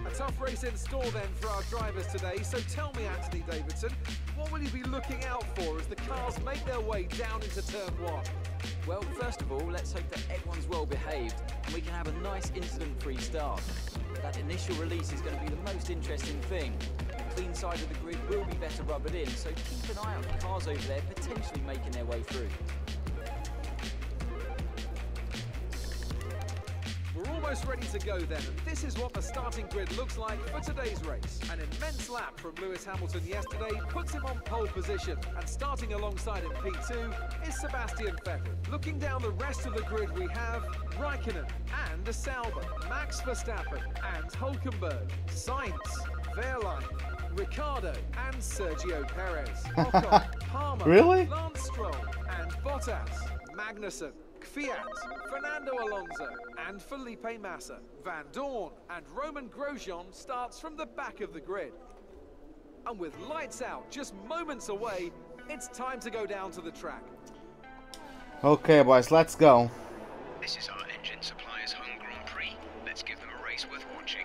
S2: A tough race in store then for our drivers today, so tell me, Anthony Davidson, what will you be looking out for as the cars make their way down into turn 1?
S3: Well, first of all, let's hope that everyone's well behaved and we can have a nice incident-free start. That initial release is going to be the most interesting thing. The clean side of the grid will be better rubbered in, so keep an eye out for cars over there potentially making their way through.
S2: We're almost ready to go then, and this is what the starting grid looks like for today's race. An immense lap from Lewis Hamilton yesterday puts him on pole position, and starting alongside him P2 is Sebastian Vettel. Looking down the rest of the grid we have Raikkonen and Sauber, Max Verstappen and Hülkenberg, Sainz, Wehrlein, Ricciardo and Sergio Perez, Ocon, Palmer,
S1: Really?
S2: Lance Stroll and Bottas, Magnussen, Fiat, Fernando Alonso and Felipe Massa. Van Dorn and Roman Grosjean starts from the back of the grid. And with lights out just moments away, it's time to go down to the track.
S1: Okay, boys, let's go.
S4: This is our engine supplier's home Grand Prix. Let's give them a race worth watching.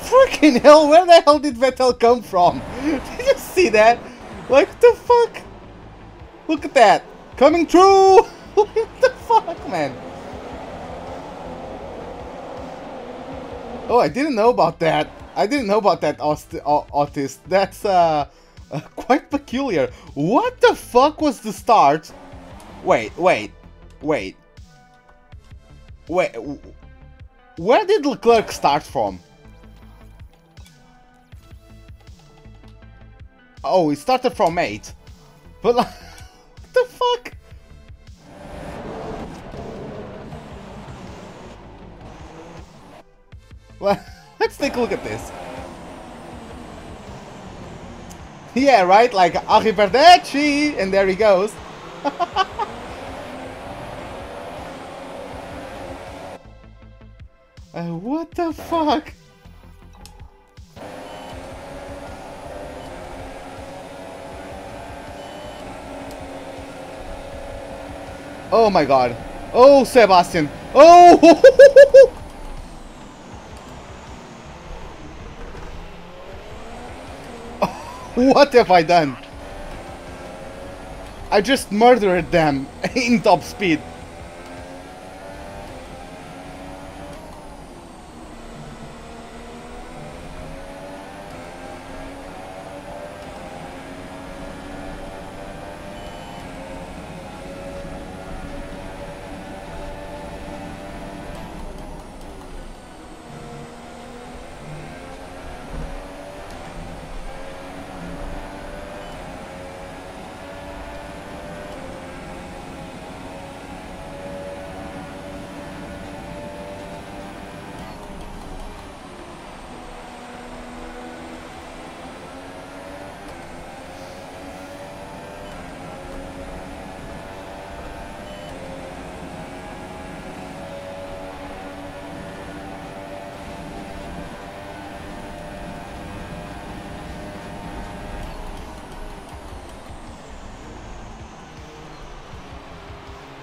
S1: Freaking hell, where the hell did Vettel come from? Did you see that? Like, what the fuck? Look at that. Coming through! What the fuck, man? Oh, I didn't know about that. I didn't know about that, Otis. That's quite peculiar. What the fuck was the start? Wait. Where did Leclerc start from? Oh, he started from 8. But like, what the fuck? Well, let's take a look at this. Yeah, right? Like, arrivederci! And there he goes. What the fuck? Oh my god. Oh, Sebastian. Oh! What have I done? I just murdered them in top speed.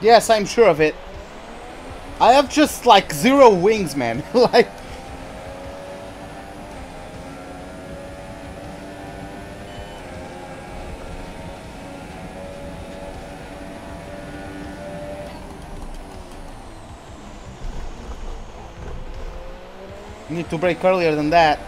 S1: Yes, I'm sure of it. I have just like 0 wings, man. Like, need to brake earlier than that.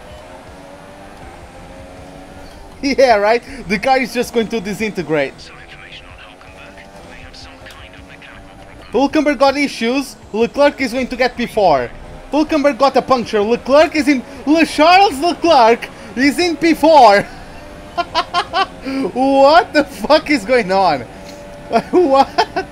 S1: Yeah, right? The car is just going to disintegrate.
S4: Some information on Hulkenberg. They have some kind of mechanical problem.
S1: Hulkenberg got issues. Leclerc is going to get P4. Hulkenberg got a puncture. Leclerc is in... Charles Leclerc is in P4. What the fuck is going on? What?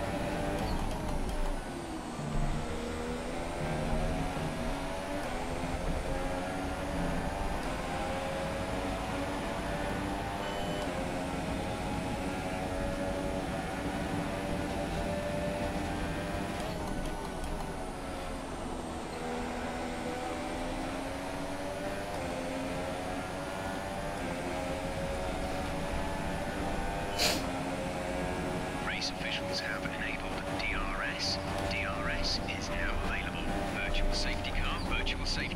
S4: Race officials have enabled DRS. DRS is now available. Virtual safety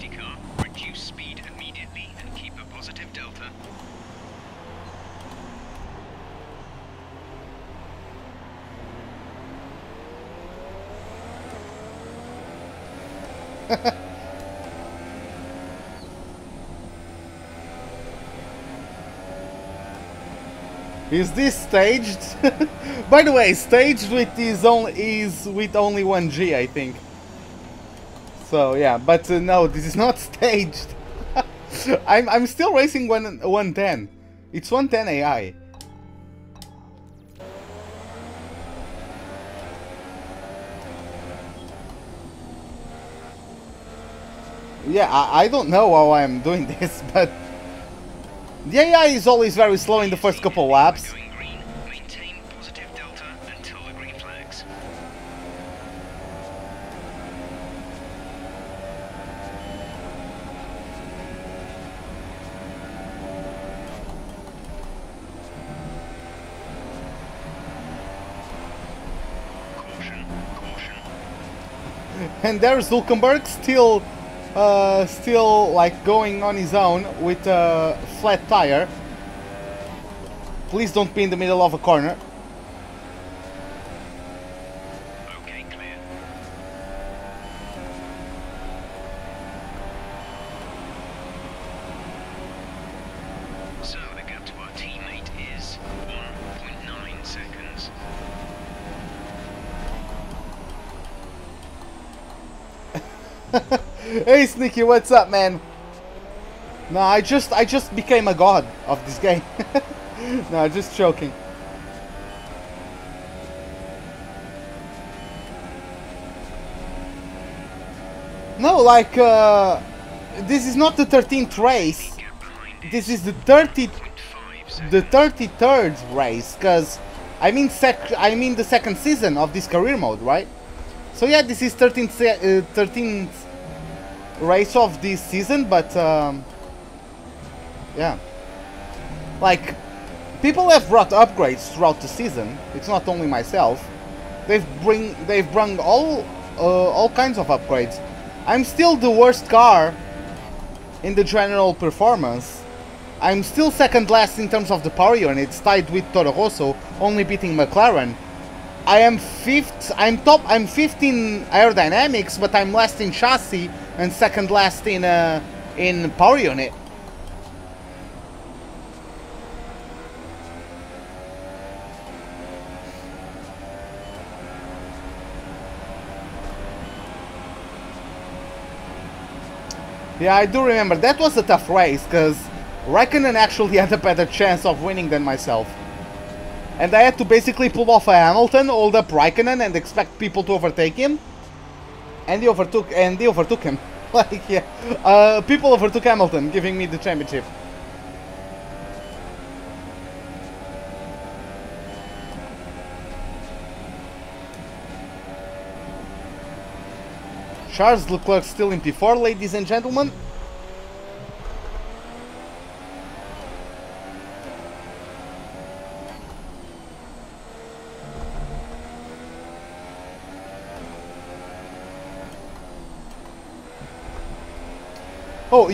S4: car. Reduce speed immediately and keep a positive delta.
S1: Is this staged? By the way, staged with with only 1G, I think. So yeah, but no, this is not staged. I'm still racing 110. It's 110 AI. Yeah, I don't know how I'm doing this, but the AI is always very slow in the first couple laps.
S4: Going green. Maintain positive delta until the green flags. Caution.
S1: And there's Hulkenberg still like going on his own with a flat tire. Please don't be in the middle of a corner.
S4: Okay, clear. So the gap to our teammate is 1.9 seconds.
S1: Hey Sneaky, what's up, man? No, I just became a god of this game. No, just joking. No, like this is not the 13th race. This is the 33rd race, because I mean the second season of this career mode, right? So yeah, this is 13th race of this season, but yeah, like people have brought upgrades throughout the season. It's not only myself. They've brought all kinds of upgrades. I'm still the worst car in the general performance, I'm still second last in terms of the power units, tied with Toro Rosso, only beating McLaren. I am fifth. I'm fifth in aerodynamics, but I'm last in chassis and second last in power unit. Yeah, I do remember. That was a tough race, because Raikkonen actually had a better chance of winning than myself. And I had to basically pull off a Hamilton, hold up Raikkonen, and expect people to overtake him. And they overtook him. Like, yeah. People overtook Hamilton, giving me the championship. Charles Leclerc still in P4, ladies and gentlemen. Oh,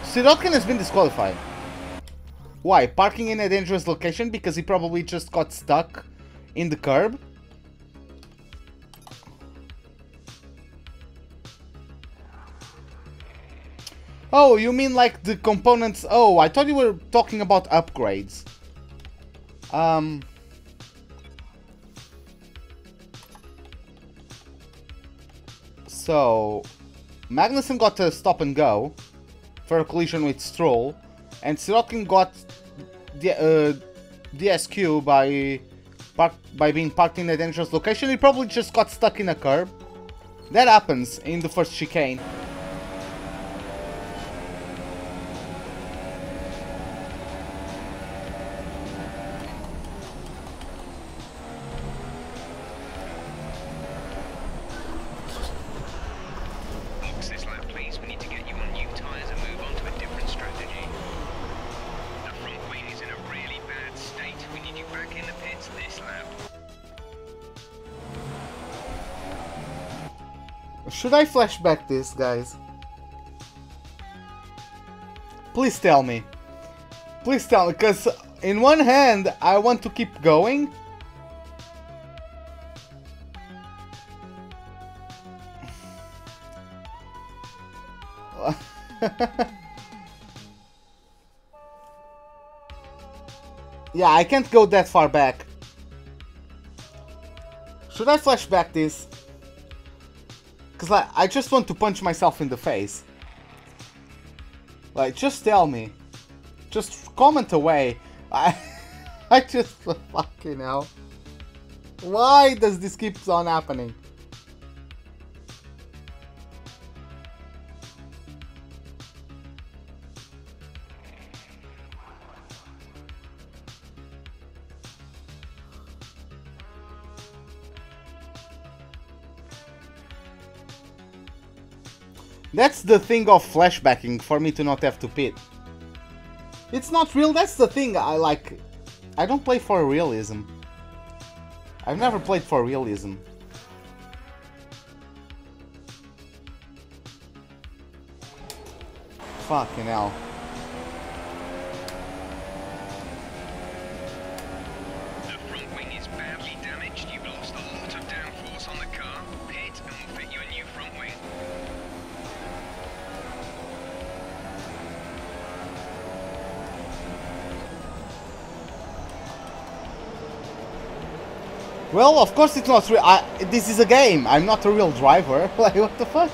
S1: Sirotkin has been disqualified. Why? Parking in a dangerous location because he probably just got stuck in the curb? Oh, you mean like the components... Oh, I thought you were talking about upgrades. So... Magnussen got a stop and go for a collision with Stroll, and Sirotkin got the DSQ by being parked in a dangerous location. He probably just got stuck in a curb. That happens in the first chicane. Should I flashback this, guys? Please tell me. Please tell me, because in one hand, I want to keep going. Yeah, I can't go that far back. Should I flashback this? Because I just want to punch myself in the face. Like, just tell me. Just comment away. I just fucking hell. Why does this keep on happening? That's the thing of flashbacking, for me to not have to pit. It's not real, that's the thing, I don't play for realism. I've never played for realism. Fucking hell.
S4: The front wing is badly damaged. You've lost a lot of downforce on the car. Pit and we'll fit you a new front wing.
S1: Well, of course it's not real. This is a game. I'm not a real driver. Like, what the fuck?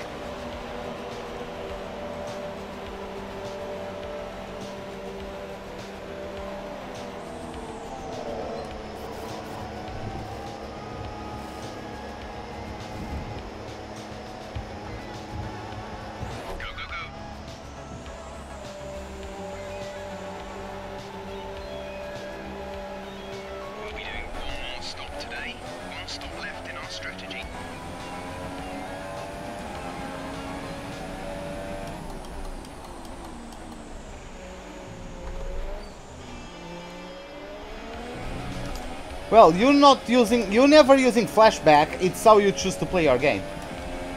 S1: Well, you're never using flashback, it's how you choose to play your game.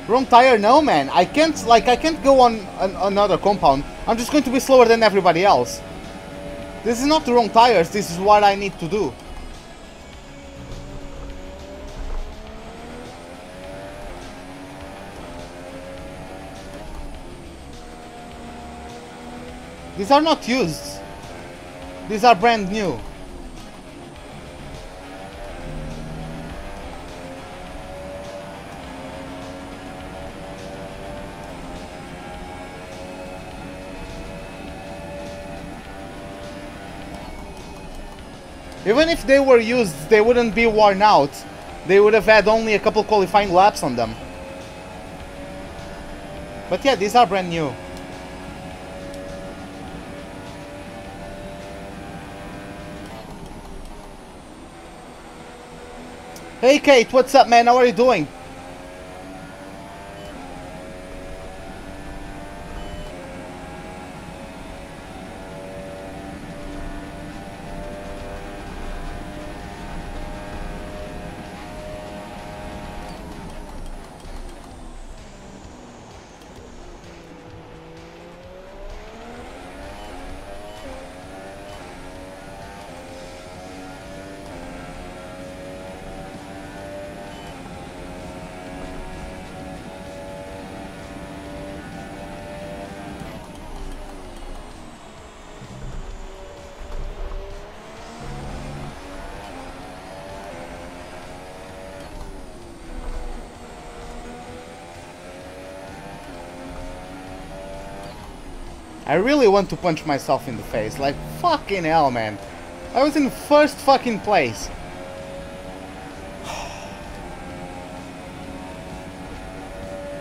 S1: Wrong tire? No, man. I can't go on another compound. I'm just going to be slower than everybody else. This is not the wrong tires. This is what I need to do. These are not used. These are brand new. Even if they were used, they wouldn't be worn out. They would have had only a couple qualifying laps on them. But yeah, these are brand new. Hey Kate, what's up, man? How are you doing? I really want to punch myself in the face, like fucking hell, man. I was in first fucking place.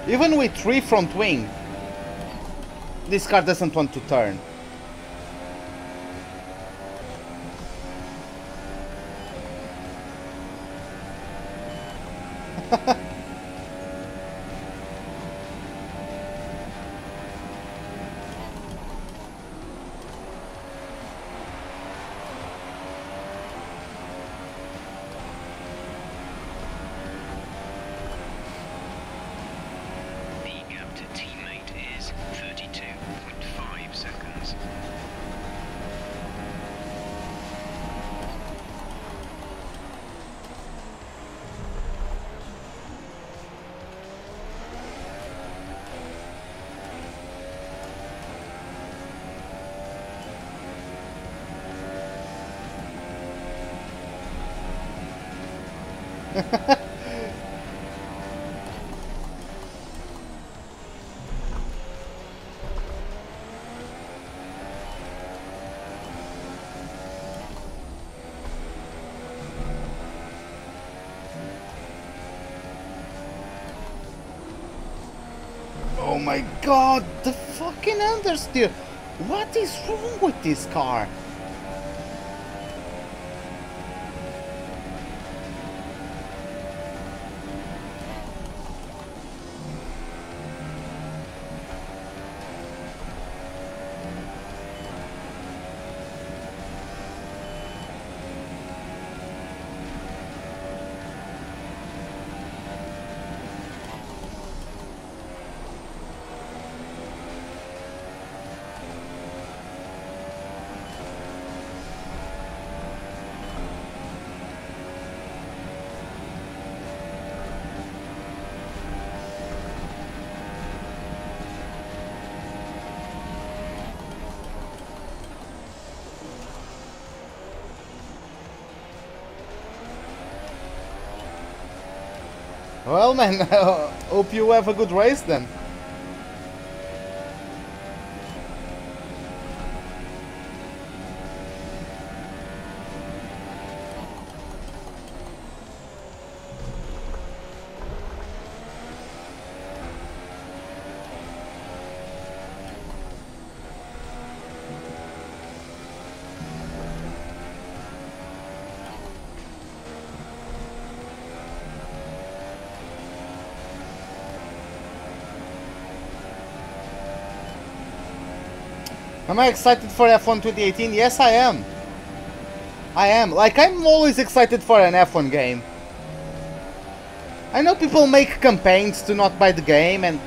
S1: Even with 3 front wing, this car doesn't want to turn. Oh my god, the fucking understeer! What is wrong with this car? Well, man, hope you have a good race then. Am I excited for F1 2018? Yes, I am. I am. Like, I'm always excited for an F1 game. I know people make campaigns to not buy the game, and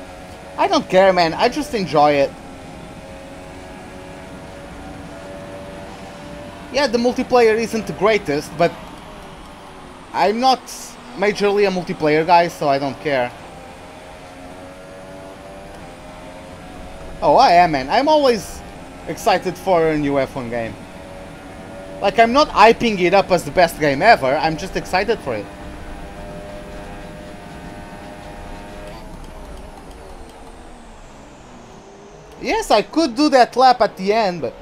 S1: I don't care, man. I just enjoy it. Yeah, the multiplayer isn't the greatest, but I'm not majorly a multiplayer guy, so I don't care. Oh, I am, man. I'm always excited for a new F1 game. Like, I'm not hyping it up as the best game ever, I'm just excited for it. Yes, I could do that lap at the end, but...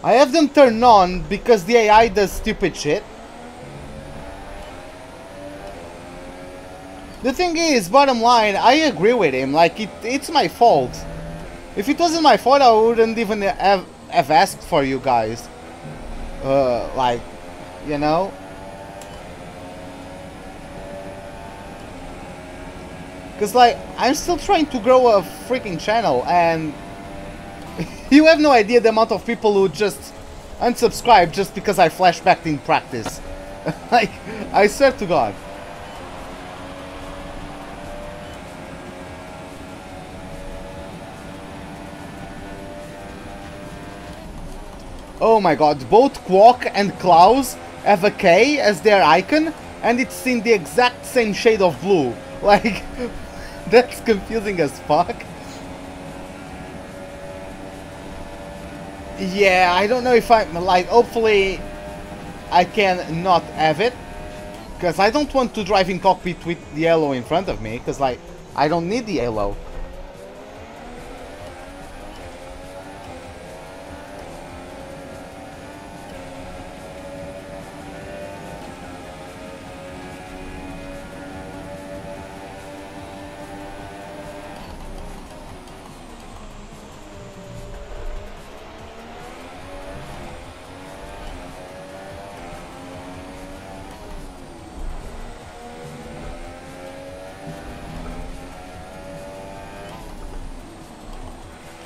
S1: I have them turned on because the AI does stupid shit. The thing is, bottom line, I agree with him. Like, it's my fault. If it wasn't my fault, I wouldn't even have asked for you guys. Like, you know? Because, like, I'm still trying to grow a freaking channel, and... you have no idea the amount of people who just unsubscribe just because I flashbacked in practice. Like, I swear to God. Oh my God, both Quark and Klaus have a K as their icon, and it's in the exact same shade of blue. Like, that's confusing as fuck. Yeah, I don't know if I'm, like, hopefully I can not have it. Because I don't want to drive in cockpit with the yellow in front of me, because, like, I don't need the yellow.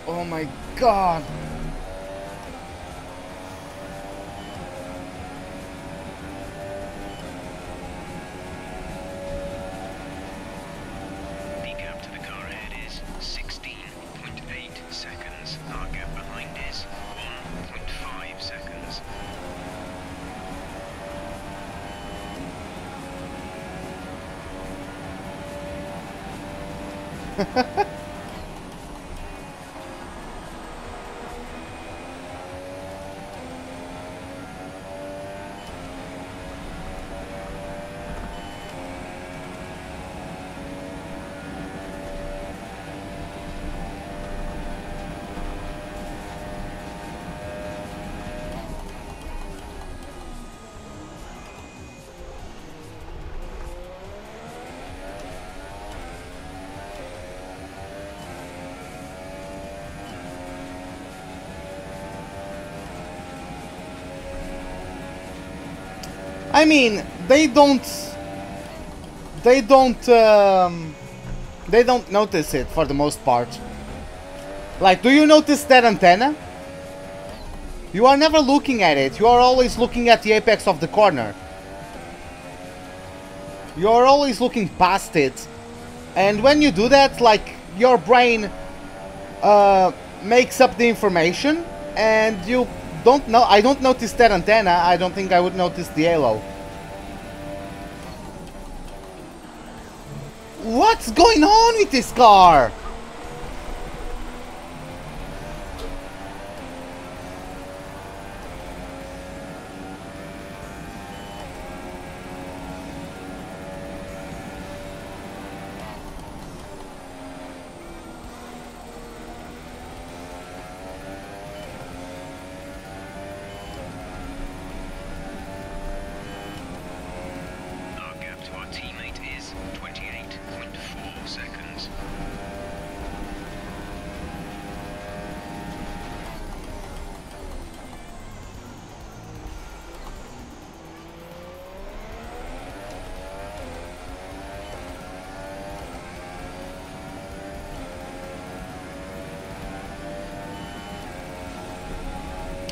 S1: Oh my God.
S4: The gap to the car ahead is 16.8 seconds. Our gap behind is 1.5 seconds.
S1: I mean, they don't notice it for the most part. Like, do you notice that antenna? You are never looking at it. You are always looking at the apex of the corner. You are always looking past it. And when you do that, like, your brain makes up the information, and you don't know. I don't notice that antenna. I don't think I would notice the halo. What's going on with this car?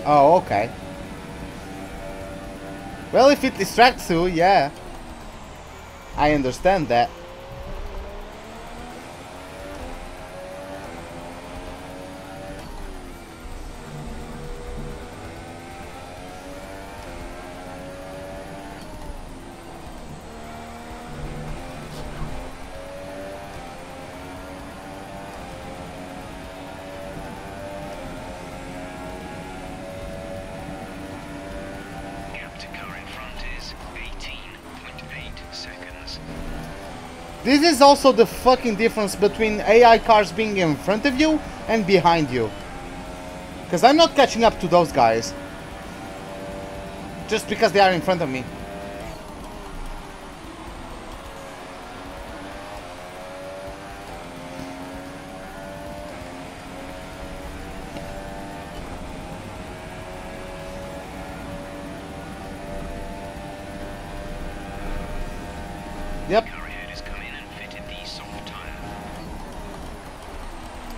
S1: Oh, okay. Well, if it distracts you, yeah. I understand that. This is also the fucking difference between AI cars being in front of you and behind you. Because I'm not catching up to those guys. Just because they are in front of me. Yep.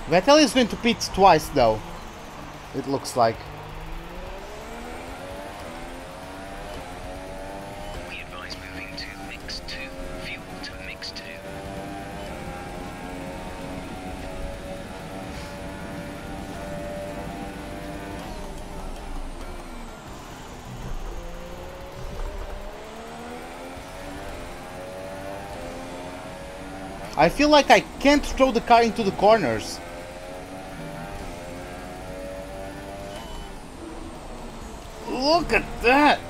S1: Vettel is going to pit twice though, it looks like.
S4: We advise moving to mix 2, fuel to mix 2.
S1: I feel like I can't throw the car into the corners. Look at that!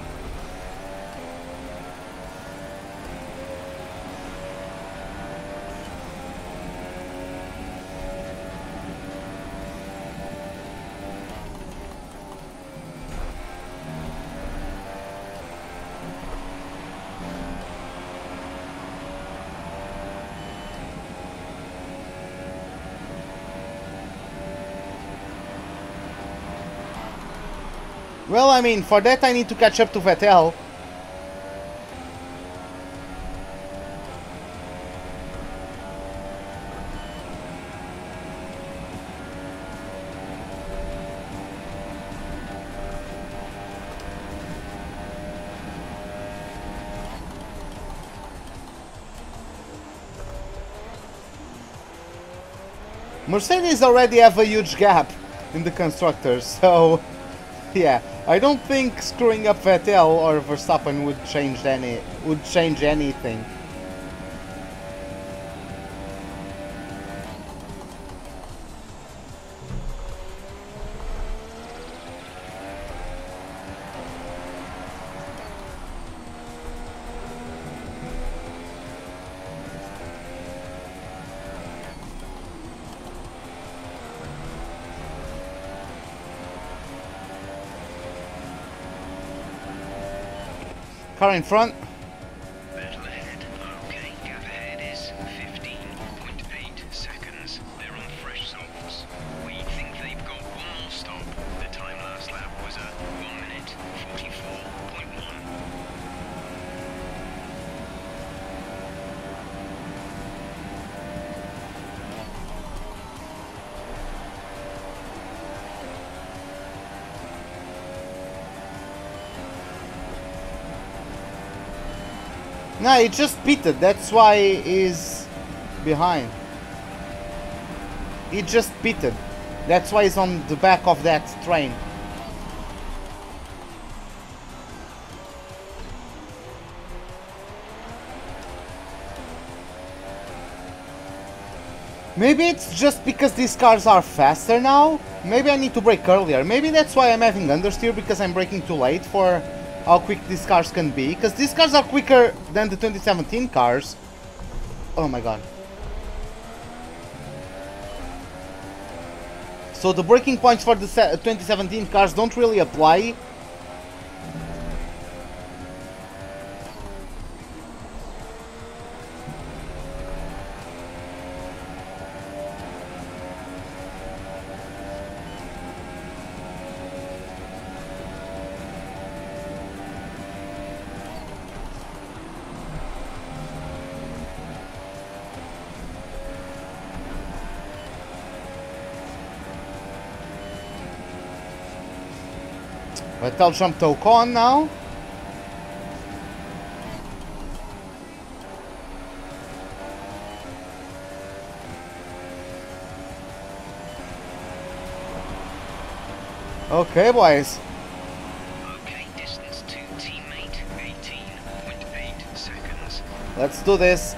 S1: Well, I mean, for that I need to catch up to Vettel. Mercedes already have a huge gap in the constructors, so yeah, I don't think screwing up Vettel or Verstappen would change anything. Car in front.
S4: Battle ahead. Okay, gap ahead is 15.8 seconds. They're on fresh softs. We think they've got one more stop. The time last lap was at 1 minute 44.1.
S1: No, it just pitted, that's why he's behind. He just pitted. That's why he's on the back of that train. Maybe it's just because these cars are faster now. Maybe I need to brake earlier. Maybe that's why I'm having understeer, because I'm braking too late for how quick these cars can be, because these cars are quicker than the 2017 cars. Oh my god. So the braking points for the 2017 cars don't really apply. But I'll jump to Ocon now. Okay, boys.
S4: Okay, distance to teammate, 18.8 seconds.
S1: Let's do this.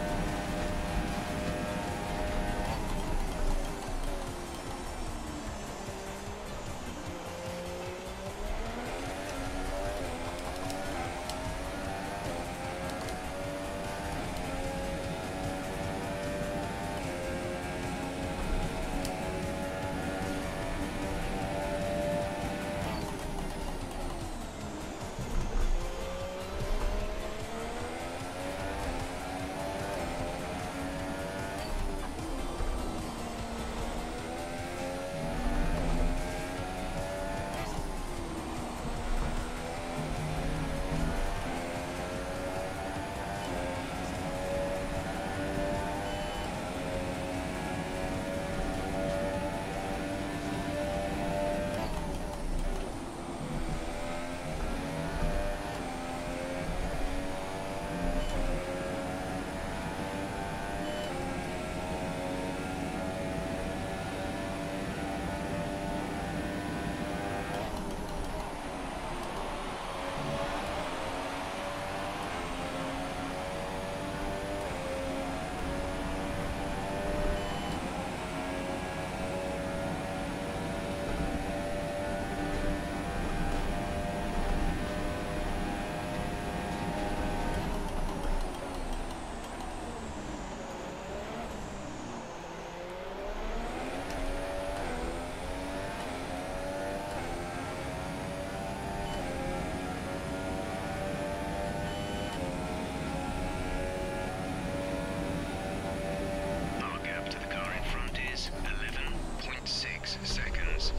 S4: Our gap to the car in front is 11.6 seconds.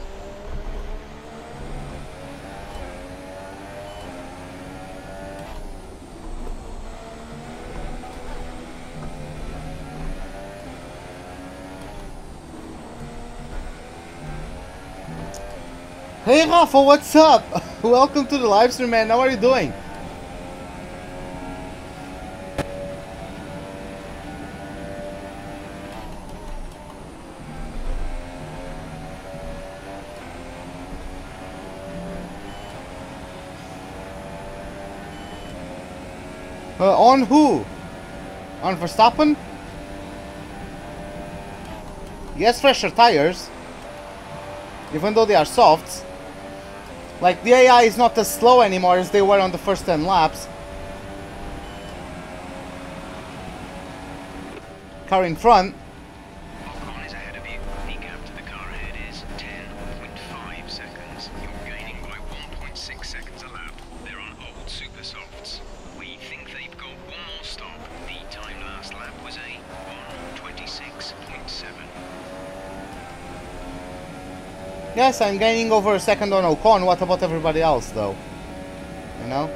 S1: Hey Rafa, what's up? Welcome to the live stream, man. How are you doing? On who? On Verstappen? Yes, fresher tires. Even though they are softs. Like, the AI is not as slow anymore as they were on the first 10 laps. Car in front.
S4: Ocon is ahead of you. The gap to the car ahead is 10.5 seconds. You're gaining by 1.6 seconds a lap. They're on old super softs. We think they've got one more stop. The time last lap was a 1:26.7.
S1: Yes, I'm gaining over a second on Ocon. What about everybody else, though? You know?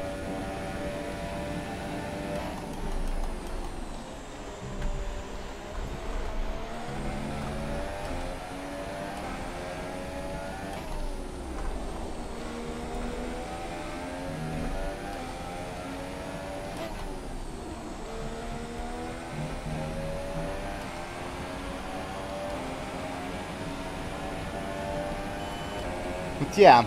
S1: But yeah.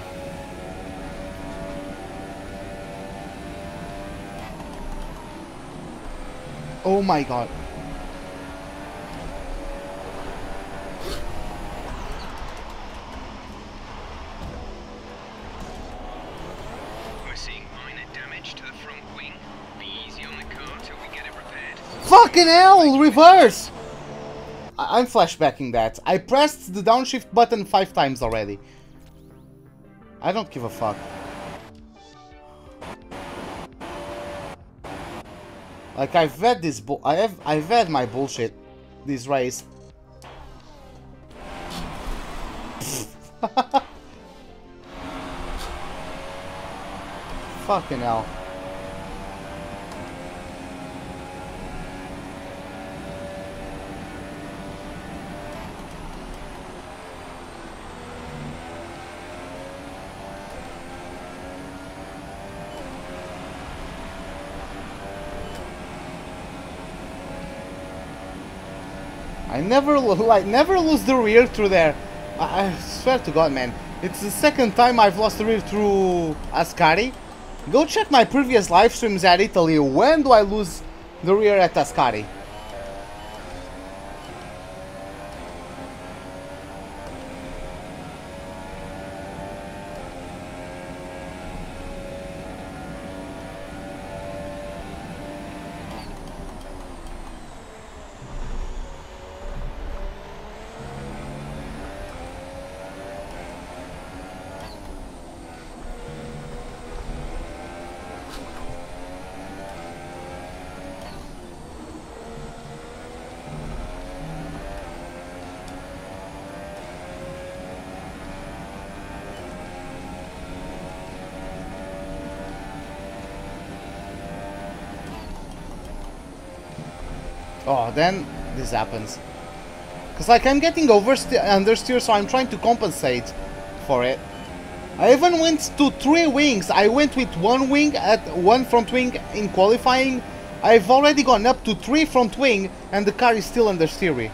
S1: Oh my god.
S4: We're seeing minor damage to the front wing. Be easy on the car till we get it repaired.
S1: Fucking hell! Reverse! I'm flashbacking that. I pressed the downshift button 5 times already. I don't give a fuck. Like, I've had this I've had my bullshit this race. Fucking hell. I never lose the rear through there. I swear to God, man. It's the second time I've lost the rear through Ascari. Go check my previous live streams at Italy. When do I lose the rear at Ascari? Oh, then this happens. Because like I'm getting understeer, so I'm trying to compensate for it. I even went to 3 wings. I went with 1 wing at 1 front wing in qualifying. I've already gone up to 3 front wing and the car is still understeery.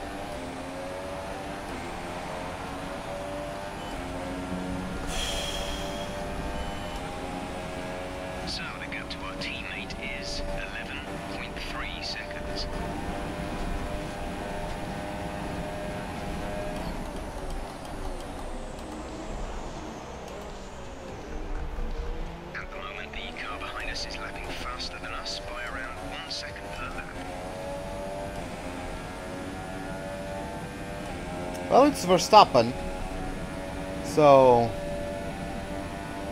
S4: So the gap to our teammate is 11.3 seconds. At the moment, the car behind us is lapping faster than us by around 1 second per lap.
S1: Well, it's Verstappen. So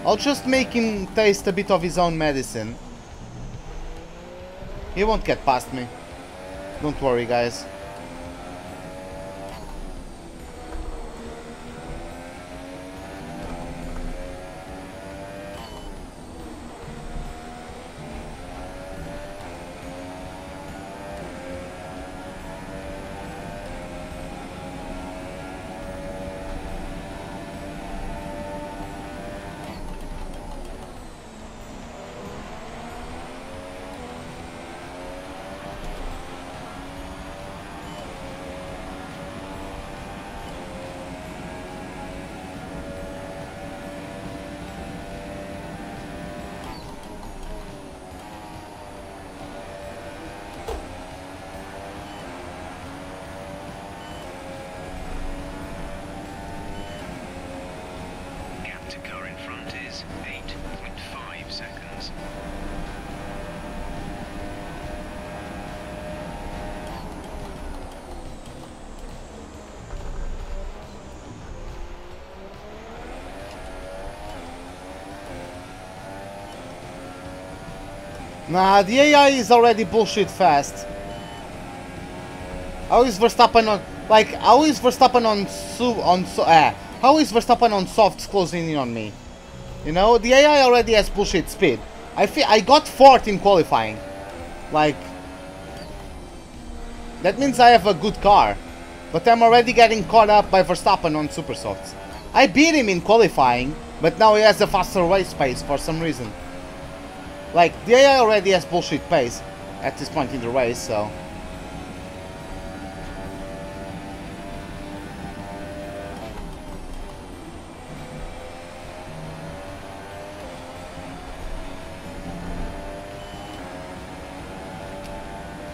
S1: I'll just make him taste a bit of his own medicine. He won't get past me. Don't worry, guys.
S4: Gap to car in front is 8.5 seconds.
S1: Nah, the AI is already bullshit fast. How is Verstappen on how is Verstappen how is Verstappen on softs closing in on me? You know, the AI already has bullshit speed. I got 4th in qualifying. Like, that means I have a good car. But I'm already getting caught up by Verstappen on super softs. I beat him in qualifying, but now he has a faster race pace for some reason. Like, the AI already has bullshit pace at this point in the race, so...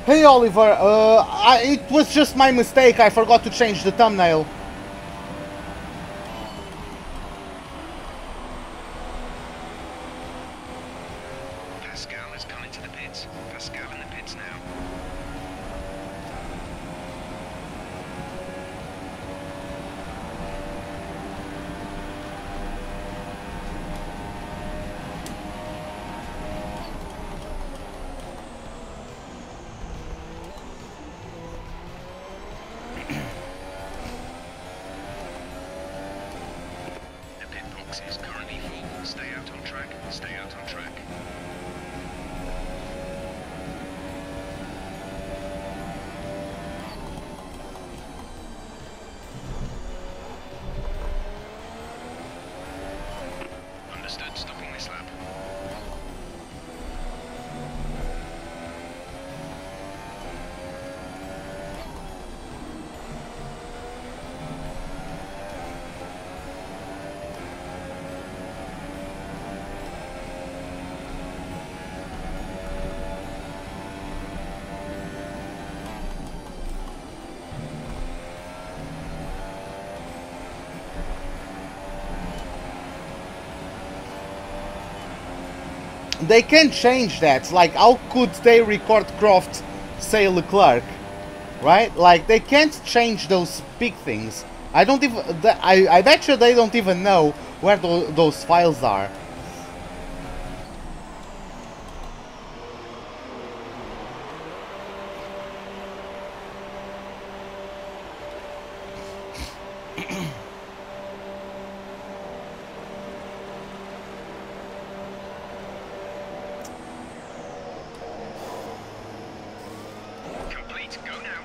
S1: Hey Oliver, it was just my mistake, I forgot to change the thumbnail.
S4: Pascal has come into the pits. Pascal in the pits now. The pit box is currently full. Stay out on track. Stay out on track. Understood. Stopping this lap.
S1: they can change that. Like, how could they record Croft, say Leclerc, right? Like, they can't change those big things. I don't even. I bet you they don't even know where those files are.
S4: Complete, go now.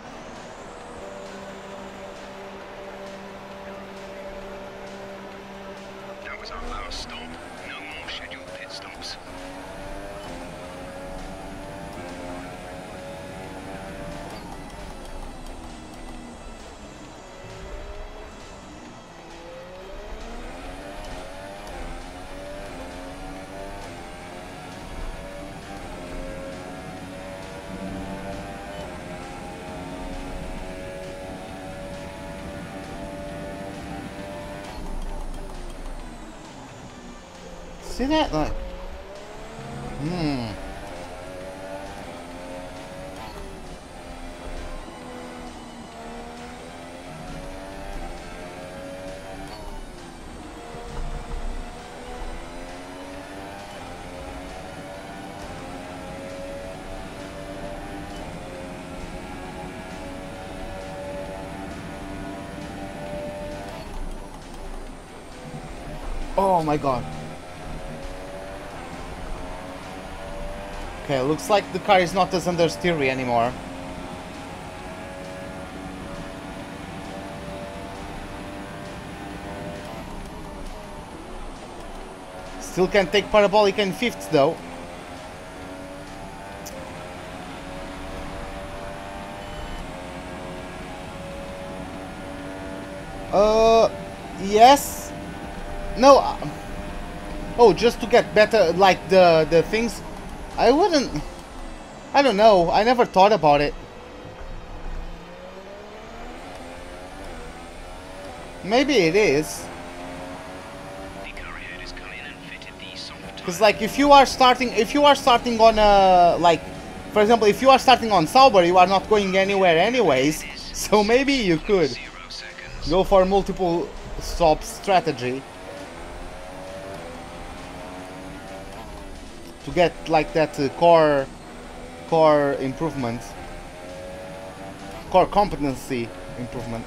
S4: That was our last stop. No more scheduled pit stops.
S1: See that? Like, oh my god. Okay, looks like the car is not as understeery anymore. Still can take parabolic and fifths though. Yes. No. Oh, just to get better, like the things. I wouldn't. I don't know. I never thought about it. Maybe it is.
S4: The car ahead has come in and fitted the soft
S1: Because like if you are starting on like, for example, if you are starting on Sauber, you are not going anywhere anyways. So maybe you could
S4: 0 seconds.
S1: go for multiple stop strategy to get like that core improvement, core competency improvement.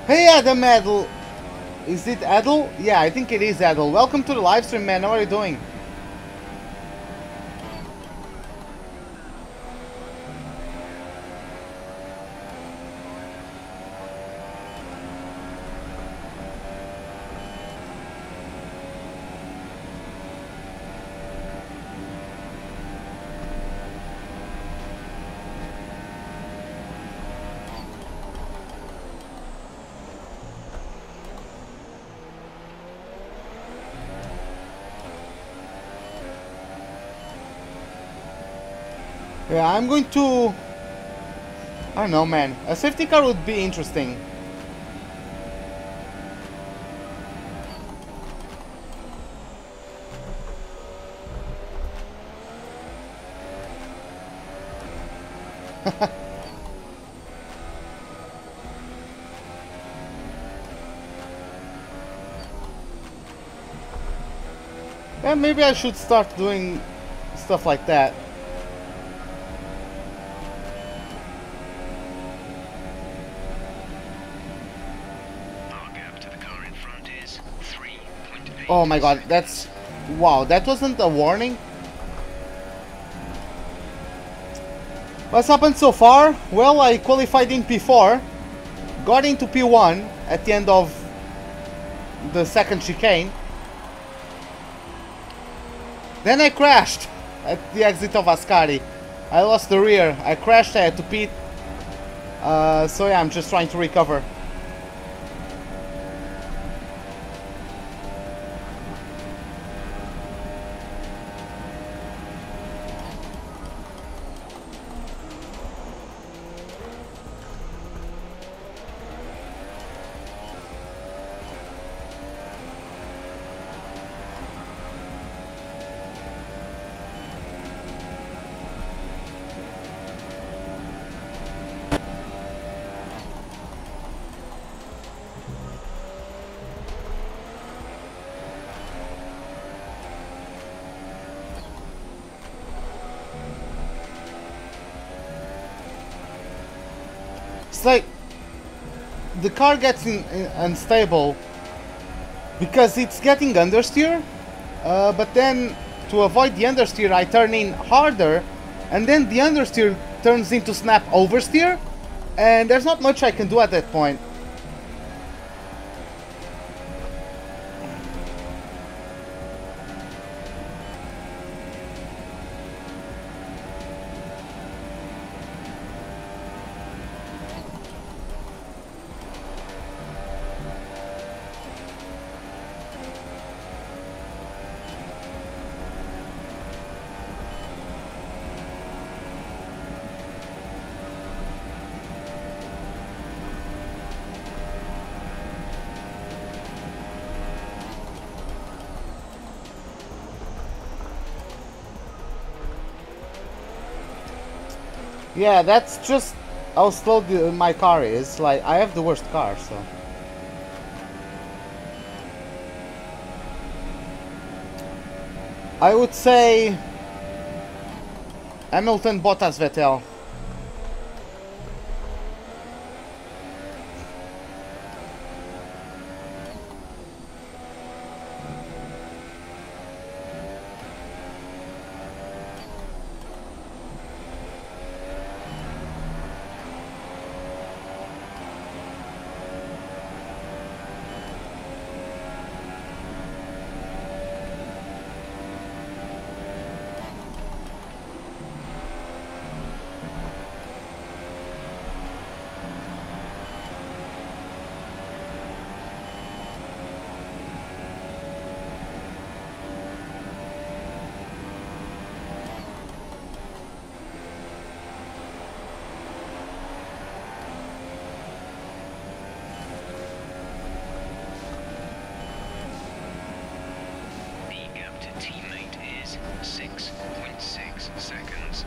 S1: Hey Adam Adel! Is it Adel? Yeah, I think it is Adel. Welcome to the live stream, man. How are you doing? Yeah, I'm going to... I don't know, man. A safety car would be interesting. Yeah, maybe I should start doing stuff like that.
S4: Our gap to the car in front is 3.8.
S1: Oh my god, that's... Wow, that wasn't a warning? What's happened so far? Well, I qualified in P4, got into P1 at the end of the second chicane. Then I crashed at the exit of Ascari. I lost the rear. I crashed, I had to pit. So yeah, I'm just trying to recover. It's like the car gets unstable because it's getting understeer, but then to avoid the understeer I turn in harder, and then the understeer turns into snap oversteer, and there's not much I can do at that point. Yeah, that's just how slow my car is. Like, I have the worst car, so... I would say... Hamilton, Bottas, Vettel.
S4: Teammate is 6.6 seconds.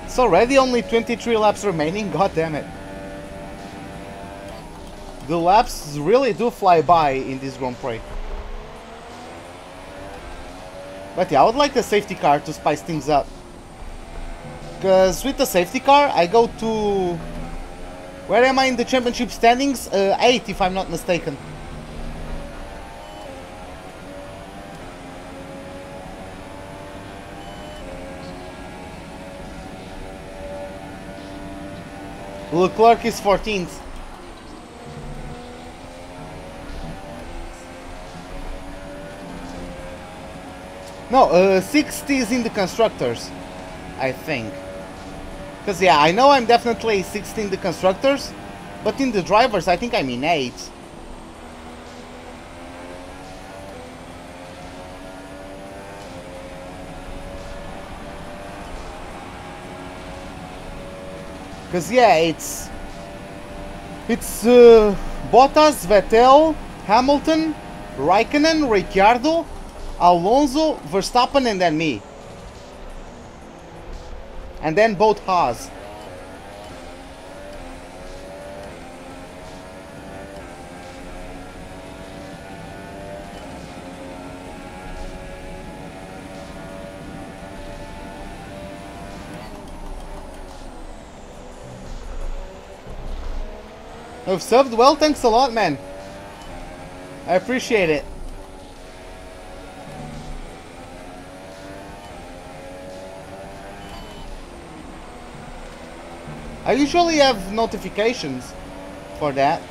S1: It's already only 23 laps remaining, god damn it. The laps really do fly by in this Grand Prix. But yeah, I would like a safety car to spice things up. Because with the safety car, I go to... Where am I in the championship standings? 8, if I'm not mistaken. Leclerc is 14th. No, 60s in the constructors, I think. Because yeah, I know I'm definitely 16 in the constructors, but in the drivers I think I'm in 8. Because yeah, it's Bottas, Vettel, Hamilton, Raikkonen, Ricciardo, Alonso, Verstappen, and then me. And then both Haas. I've served well, thanks a lot, man. I appreciate it. I usually have notifications for that.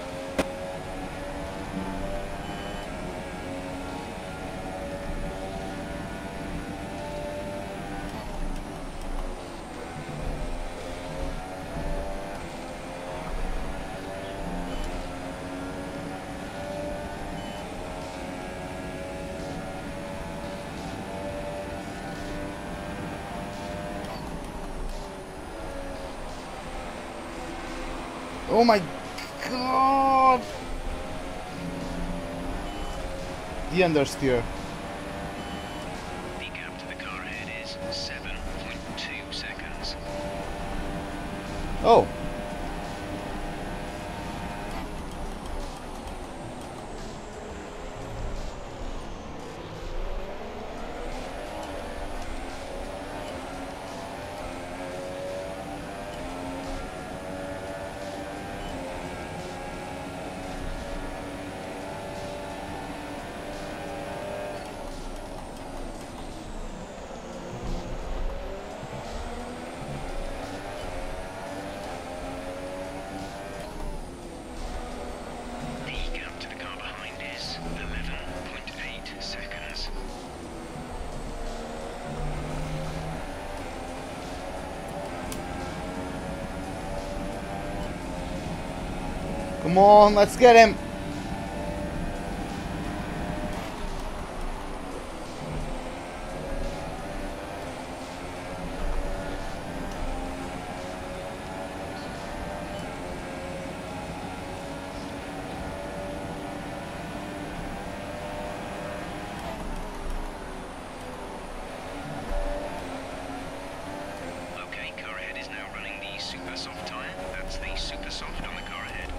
S1: Oh my god! The understeer.
S4: The gap to the car ahead is 7.2 seconds.
S1: Oh.
S4: The gap to the car behind is 11.8 seconds.
S1: Come on, let's get him.
S4: Okay, car ahead is now running the super soft tyre. That's the super soft on the car ahead.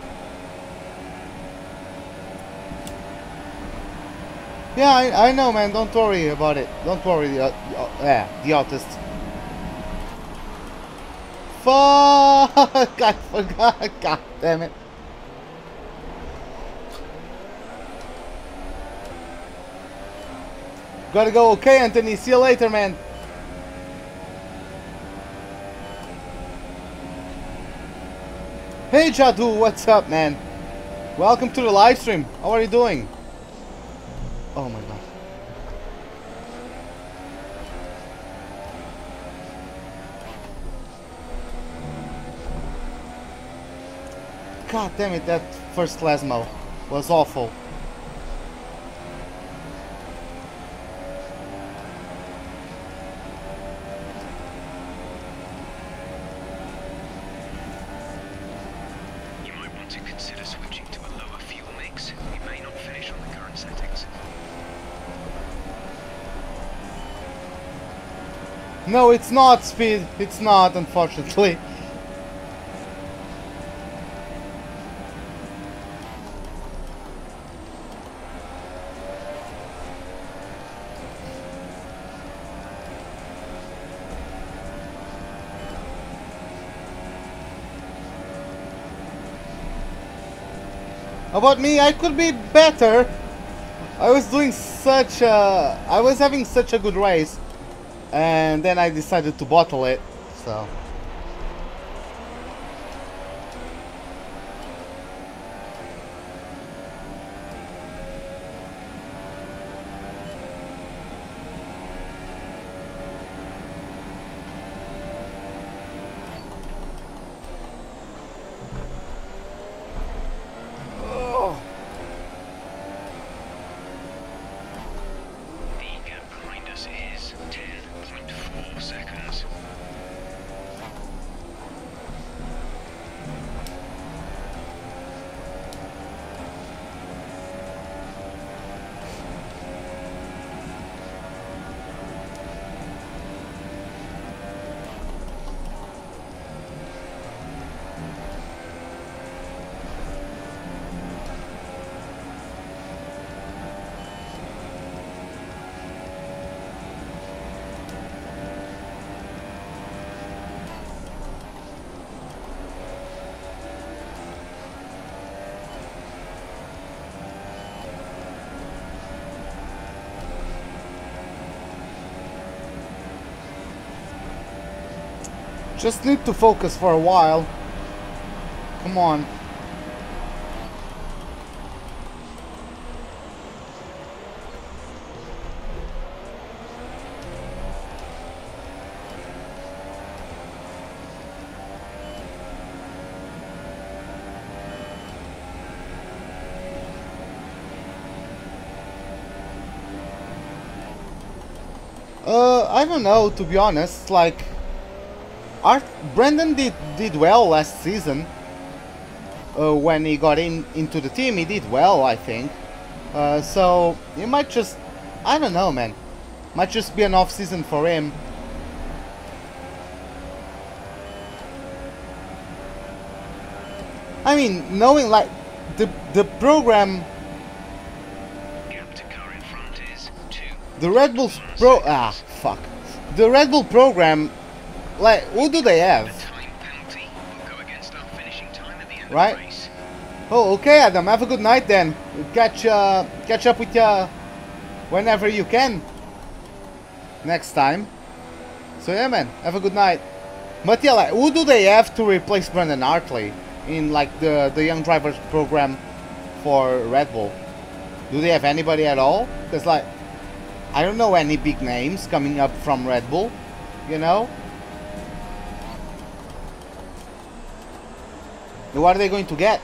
S1: Yeah, I know, man. Don't worry about it. Don't worry, the artist. Fuck! I forgot. God damn it. Gotta go. Okay, Anthony. See you later, man. Hey, Jadu. What's up, man? Welcome to the live stream. How are you doing? Oh my god. God damn it, that first Lesmo was awful.
S4: You might want to consider switching to a lower fuel mix. You may not finish on the current settings.
S1: No, it's not speed. It's not, unfortunately. About me, I could be better. I was having such a good race, and then I decided to bottle it, so. Just need to focus for a while. Come on. I don't know, to be honest. Like, Brandon did well last season. When he got into the team, he did well, I think. So it might just, I don't know, man. Might just be an off season for him. I mean, knowing like the program. The Red Bull fuck. The Red Bull program, like, who do they have? Right? Oh, okay, Adam. Have a good night then. Catch up with you whenever you can. Next time. So yeah, man. Have a good night. But yeah, like, who do they have to replace Brandon Hartley in like the young drivers program for Red Bull? Do they have anybody at all? Because like, I don't know any big names coming up from Red Bull, you know? What are they going to get?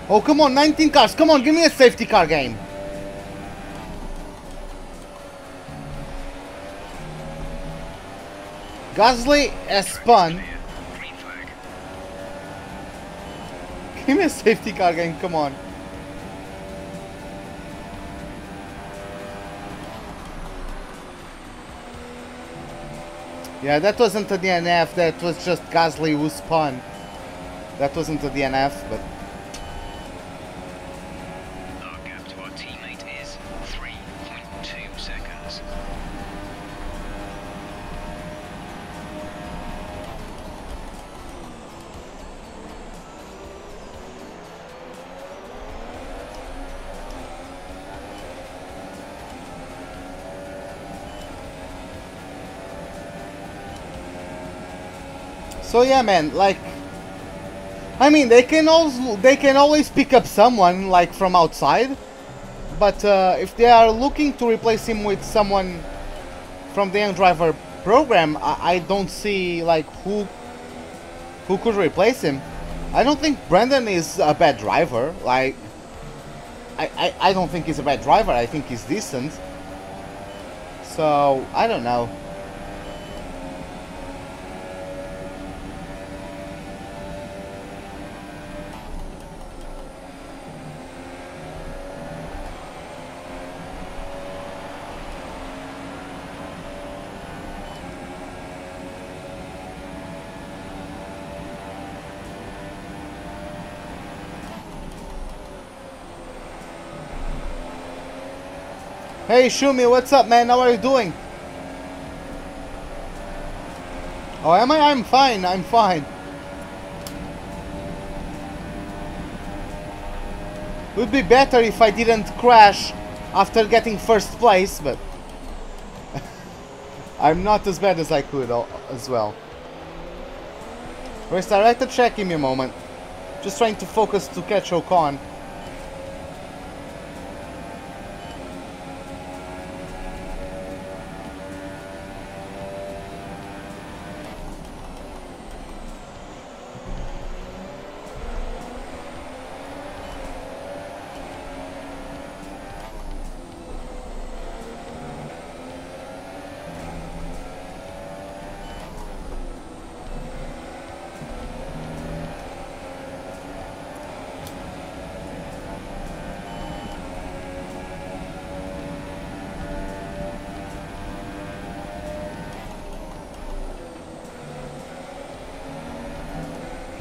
S1: Oh, come on, 19 cars. Come on, give me a safety car game. Gasly has spun. Give me a safety car game, come on. Yeah, that wasn't a DNF, that was just Gasly who spun. That wasn't a DNF, but...
S4: Our gap to our teammate is 3.2 seconds.
S1: So yeah, man, like, I mean, they can always pick up someone like from outside, but if they are looking to replace him with someone from the young driver program, I don't see like who could replace him. I don't think Brandon is a bad driver. Like, I don't think he's a bad driver. I think he's decent. So I don't know. Hey Shumi, what's up, man? How are you doing? Oh, am I? I'm fine, I'm fine. Would be better if I didn't crash after getting first place, but I'm not as bad as I could as well. Race director, check, give me a moment. Just trying to focus to catch Ocon.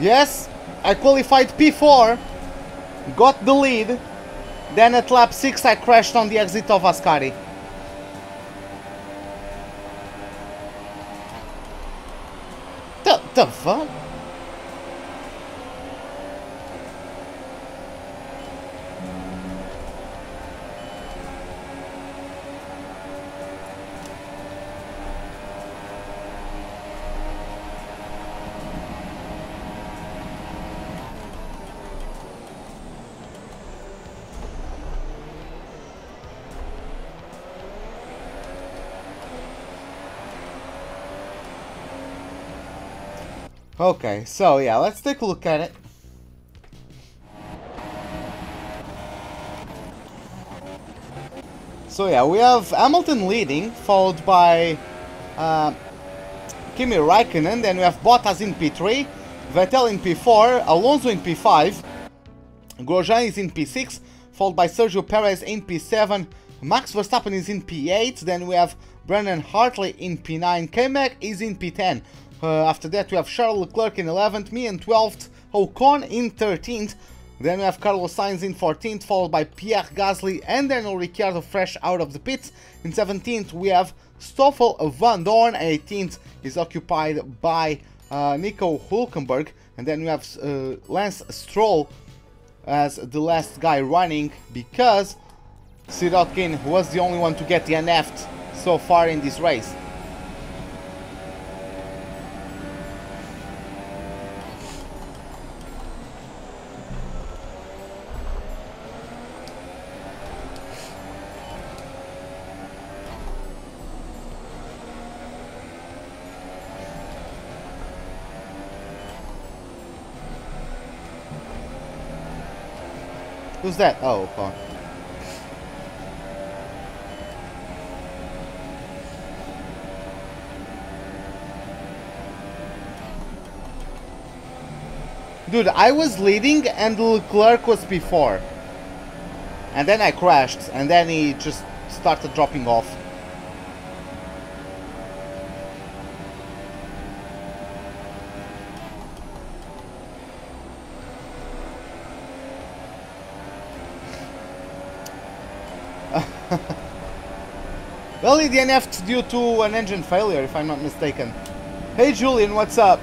S1: Yes, I qualified P4, got the lead, then at lap 6 I crashed on the exit of Ascari. The fuck? Okay, so yeah, let's take a look at it. So yeah, we have Hamilton leading, followed by Kimi Räikkönen, then we have Bottas in P3, Vettel in P4, Alonso in P5, Grosjean is in P6, followed by Sergio Perez in P7, Max Verstappen is in P8, then we have Brendan Hartley in P9, K-Mag is in P10. After that we have Charles Leclerc in 11th, me in 12th, Ocon in 13th, then we have Carlos Sainz in 14th, followed by Pierre Gasly and Daniel Ricciardo fresh out of the pits. In 17th we have Stoffel van Dorn, 18th is occupied by Nico Hülkenberg, and then we have Lance Stroll as the last guy running, because Sirotkin was the only one to get the DNF'd so far in this race. Who's that? Oh, okay. Dude, I was leading and Leclerc was P4. And then I crashed, and then he just started dropping off. Well, he DNF'd due to an engine failure, if I'm not mistaken. Hey Julian, what's up?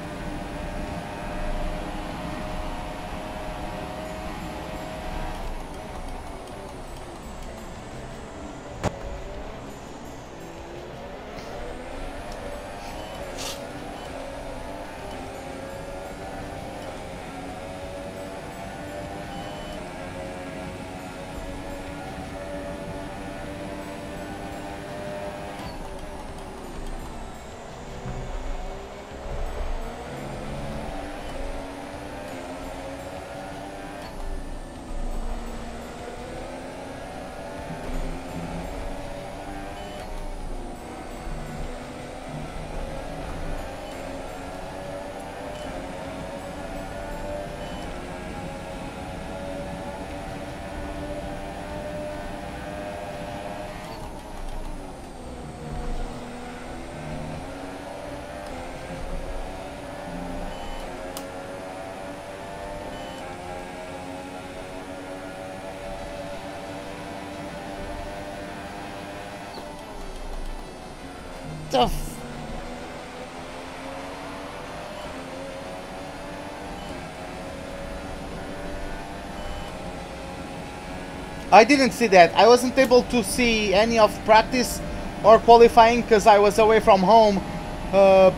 S1: I didn't see that. I wasn't able to see any of practice or qualifying because I was away from home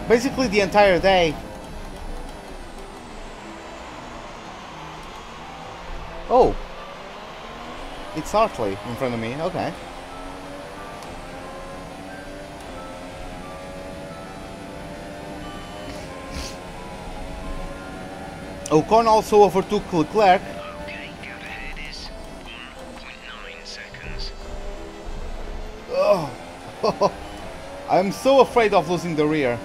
S1: basically the entire day. Oh, it's Hartley in front of me. Okay. Ocon also overtook Leclerc.
S4: Okay, gap ahead is 1.9 seconds.
S1: Oh, I'm so afraid of losing the rear.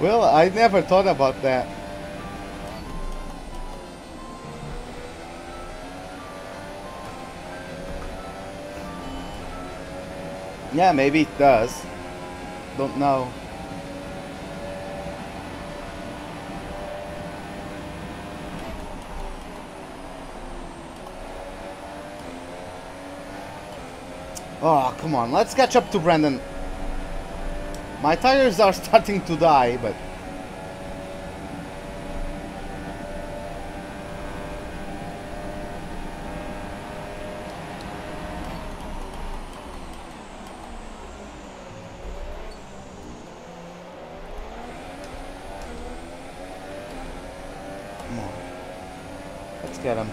S1: Well, I never thought about that. Yeah, maybe it does. Don't know. Oh, come on. Let's catch up to Brandon. My tires are starting to die, but... Come on. Let's get him.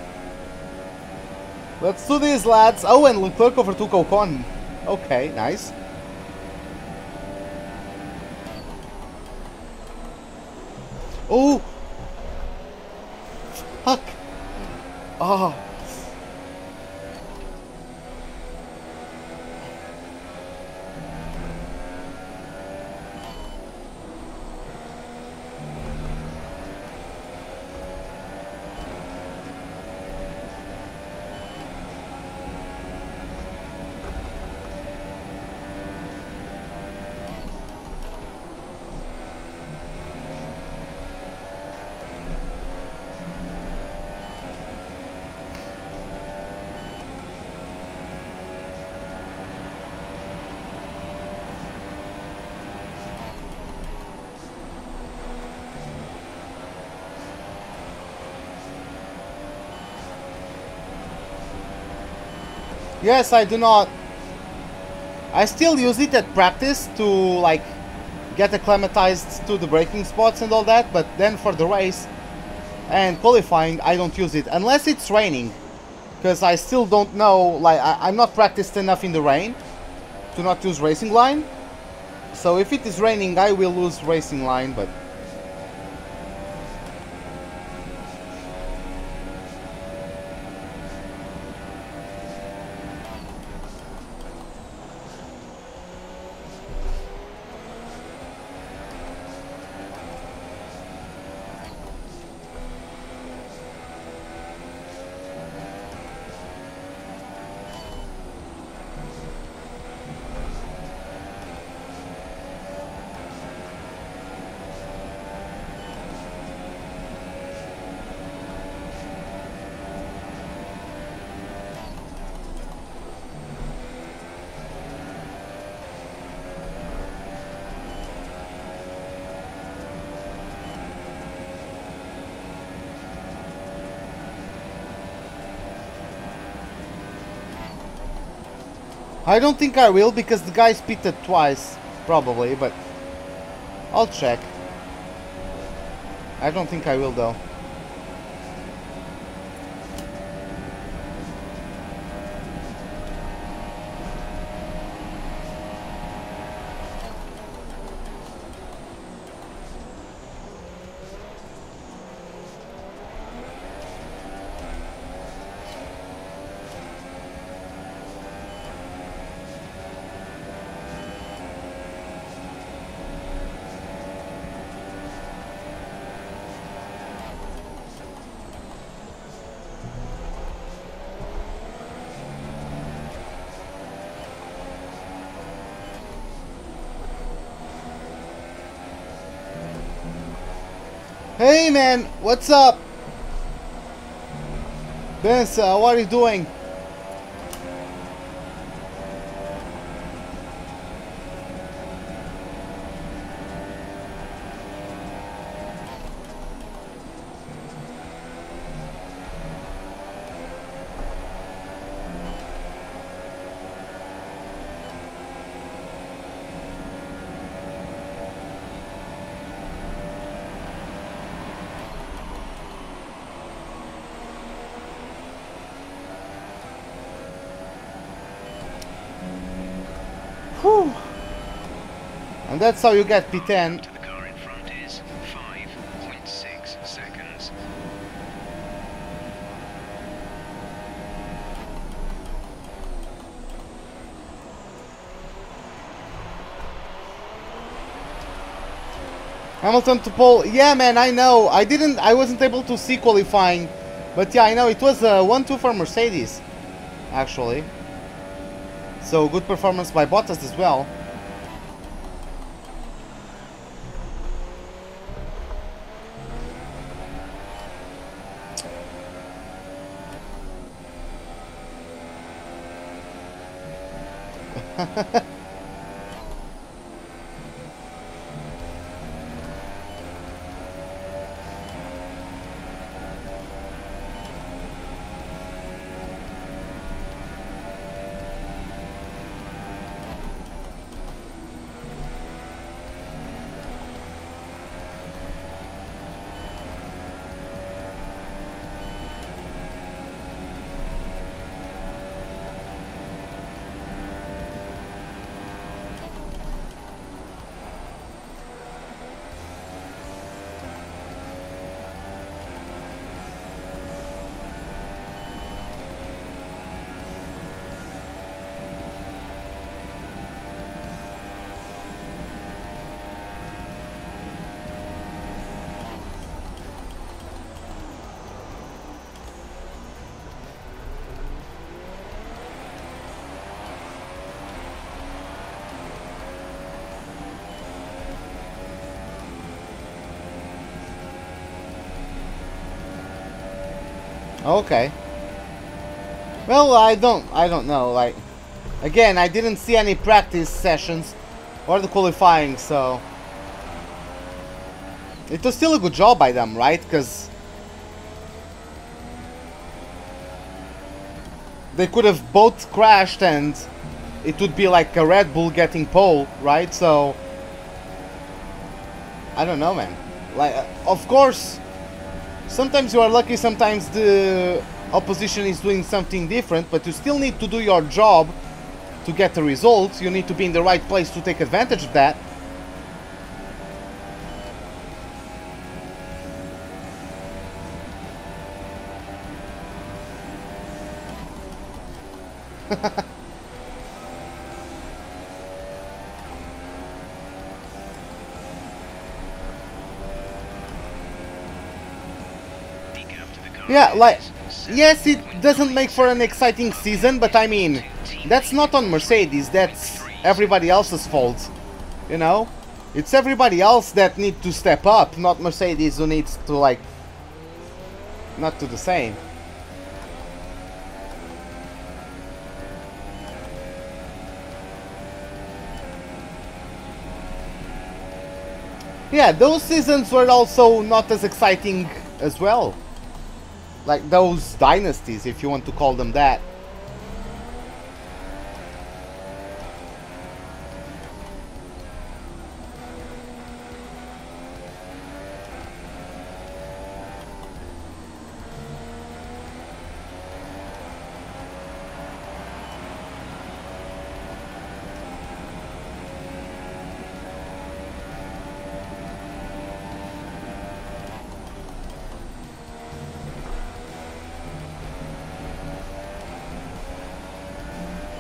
S1: Let's do this, lads. Oh, and Leclerc overtook Ocon. Okay, nice. Oh! Fuck! Oh! Yes, I do not. I still use it at practice to like get acclimatized to the braking spots and all that, but then for the race and qualifying I don't use it unless it's raining, because I still don't know, like I'm not practiced enough in the rain to not use racing line. So if it is raining I will use racing line, but I don't think I will, because the guy pitted twice, probably, but I'll check. I don't think I will though. Hey man, what's up? Vince, what are you doing? Whew. And that's how you get P10.
S4: The car in front is 5.6 seconds.
S1: Hamilton to pole. Yeah, man, I know. I wasn't able to see qualifying. But yeah, I know. It was 1-2 for Mercedes, actually. So, good performance by Bottas as well. Okay. Well, I don't know. Like, again, I didn't see any practice sessions or the qualifying, so it was still a good job by them, right? Because they could have both crashed and it would be like a Red Bull getting pole, right? So I don't know, man. Like, of course, sometimes you are lucky, sometimes the opposition is doing something different, but you still need to do your job to get the result. You need to be in the right place to take advantage of that. Yeah, like, yes, it doesn't make for an exciting season, but I mean, that's not on Mercedes, that's everybody else's fault, you know? It's everybody else that needs to step up, not Mercedes who needs to, like, not do the same. Yeah, those seasons were also not as exciting as well. Like those dynasties, if you want to call them that.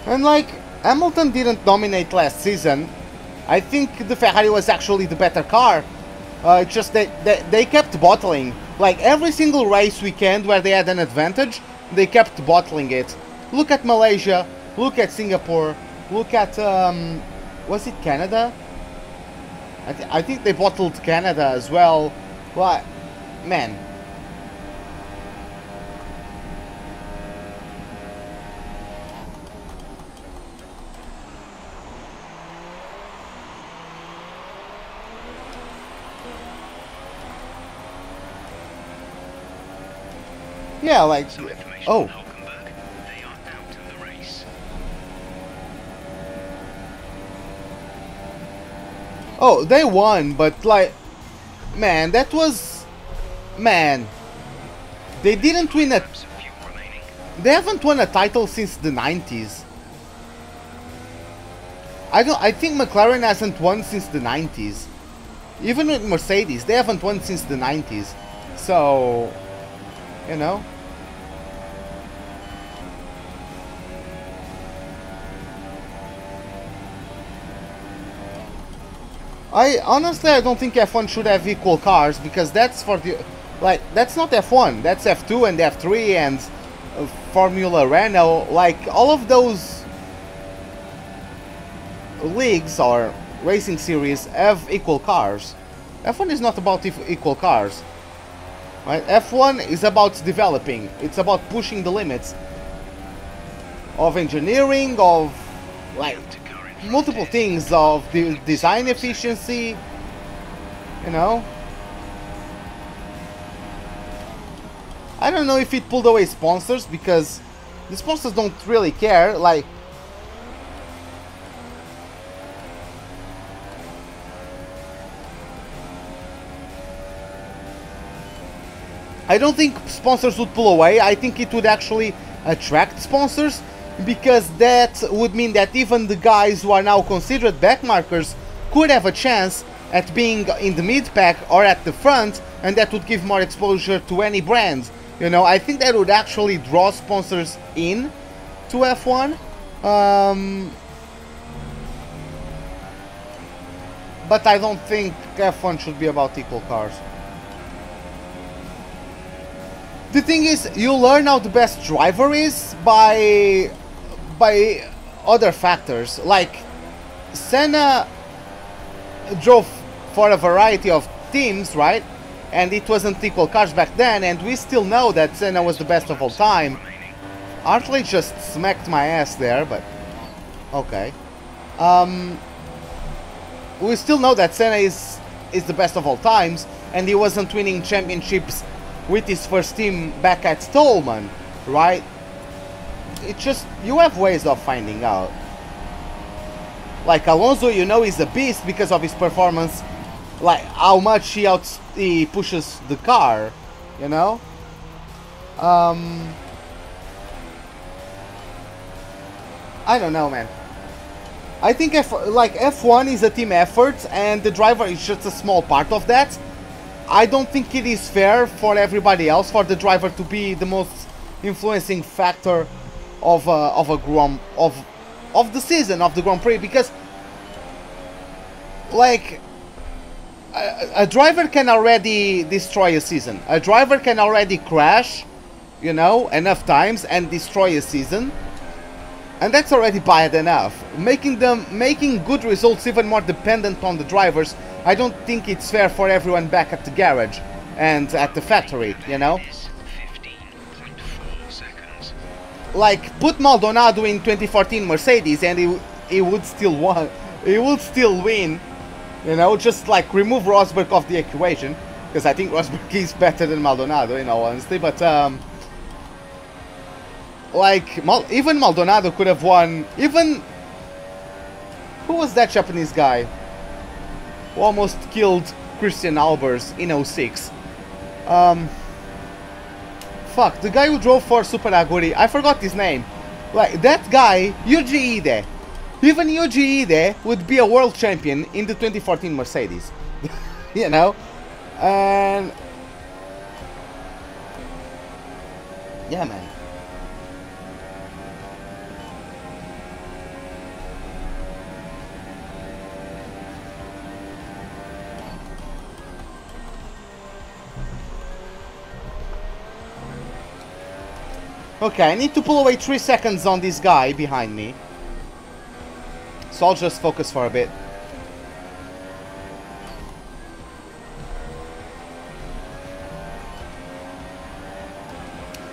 S1: And like, Hamilton didn't dominate last season. I think the Ferrari was actually the better car. It's just that they kept bottling. Like, every single race weekend where they had an advantage, they kept bottling it. Look at Malaysia, look at Singapore, look at, was it Canada? I think they bottled Canada as well. What? Man. Yeah, like, oh.
S4: They are out of the race.
S1: Oh, they won, but like, man, that was, man, they didn't win a, they haven't won a title since the 90s. I think McLaren hasn't won since the 90s. Even with Mercedes, they haven't won since the 90s. So, you know. I don't think F1 should have equal cars, because that's for the, like, that's not F1, that's F2 and F3 and Formula Renault. Like, all of those leagues or racing series have equal cars. F1 is not about equal cars, right? F1 is about developing, it's about pushing the limits of engineering, of like multiple things, of the design efficiency, you know. I don't know if it pulled away sponsors, because the sponsors don't really care. Like, I don't think sponsors would pull away. I think it would actually attract sponsors, because that would mean that even the guys who are now considered backmarkers could have a chance at being in the mid-pack or at the front, and that would give more exposure to any brand. You know, I think that would actually draw sponsors in to F1. But I don't think F1 should be about equal cars. The thing is, you learn how the best driver is by other factors. Like, Senna drove for a variety of teams, right? And it wasn't equal cars back then, and we still know that Senna was the best of all time. Hartley just smacked my ass there, but okay. We still know that Senna is the best of all times, and he wasn't winning championships with his first team back at Stallman, right? It's just, you have ways of finding out. Like Alonso, you know, he's a beast because of his performance, like how much he pushes the car, you know. I don't know, man. I think F1 is a team effort, and the driver is just a small part of that. I don't think it is fair for everybody else, for the driver to be the most influencing factor of the season, of the Grand Prix, because like a driver can already destroy a season. A driver can already crash, you know, enough times and destroy a season, and that's already bad enough. Making good results even more dependent on the drivers, I don't think it's fair for everyone back at the garage and at the factory, you know. Like, put Maldonado in 2014 Mercedes and he would still win, you know. Just like remove Rosberg off the equation, because I think Rosberg is better than Maldonado, in all honesty. But like even Maldonado could have won. Even, who was that Japanese guy who almost killed Christian Albers in 06? Fuck, the guy who drove for Super Aguri, I forgot his name. Like, that guy, Yuji Ide. Even Yuji Ide would be a world champion in the 2014 Mercedes. You know? And yeah, man. Okay, I need to pull away 3 seconds on this guy behind me. So I'll just focus for a bit.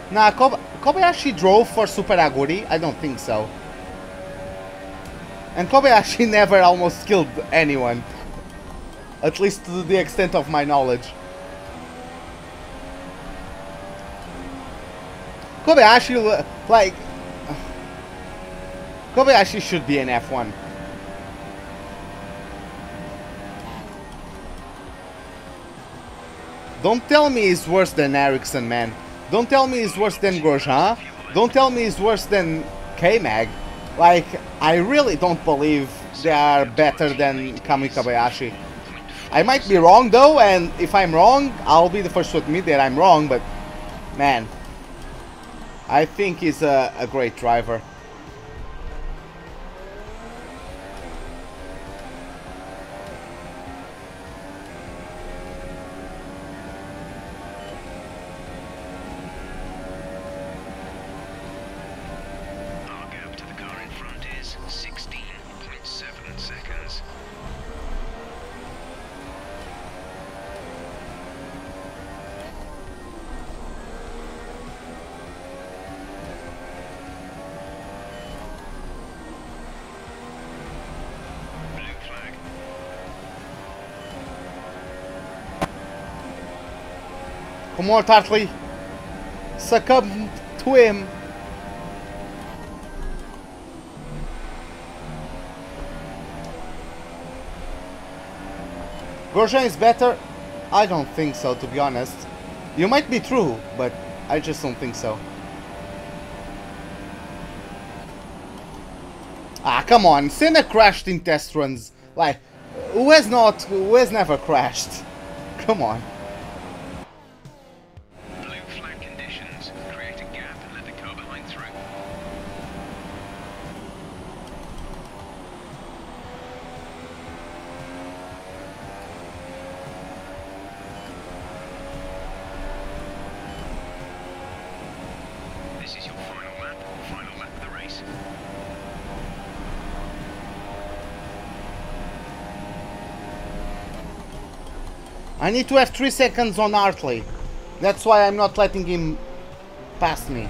S1: Nah, Kobayashi drove for Super Aguri? I don't think so. And Kobayashi never almost killed anyone. At least to the extent of my knowledge. Kobayashi, like, Kobayashi should be an F1. Don't tell me he's worse than Ericsson, man. Don't tell me he's worse than Grosjean. Don't tell me he's worse than K-Mag. Like, I really don't believe they are better than Kamui Kobayashi. I might be wrong though, and if I'm wrong, I'll be the first to admit that I'm wrong, but man, I think he's a great driver. Come on, Tartley. Succumb to him. Grosjean is better? I don't think so, to be honest. You might be true, but I just don't think so. Ah, come on. Senna crashed in test runs. Like, who has never crashed? Come on.
S4: Blue flag conditions. Create a gap and let the car behind through. This is your final lap of the race.
S1: I need to have 3 seconds on Hartley. That's why I'm not letting him pass me.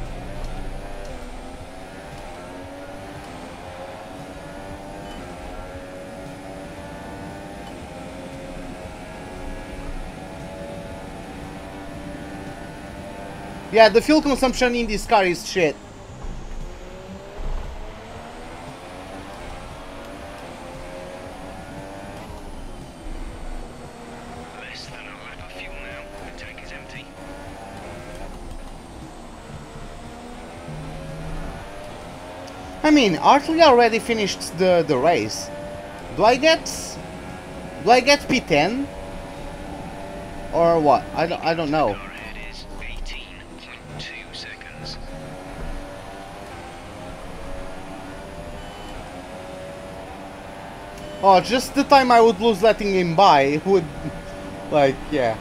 S1: Yeah, the fuel consumption in this car is shit.
S4: Less than a lap of fuel now. The tank is empty.
S1: I mean, Hartley already finished the race. Do I get P10? Or what? I don't know.
S4: Car ahead is 18.2 seconds.
S1: Oh, just the time I would lose letting him by would, like, yeah.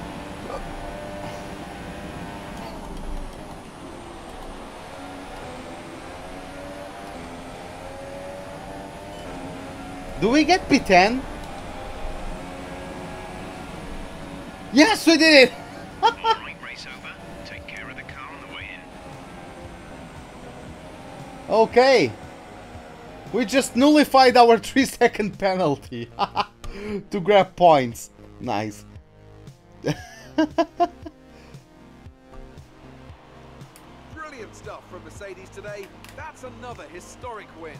S1: Do we get P10? Yes, we did it!
S4: Alright, race over. Take care of the car on the way in.
S1: Okay. We just nullified our 3-second penalty to grab points. Nice.
S2: Brilliant stuff from Mercedes today. That's another historic win.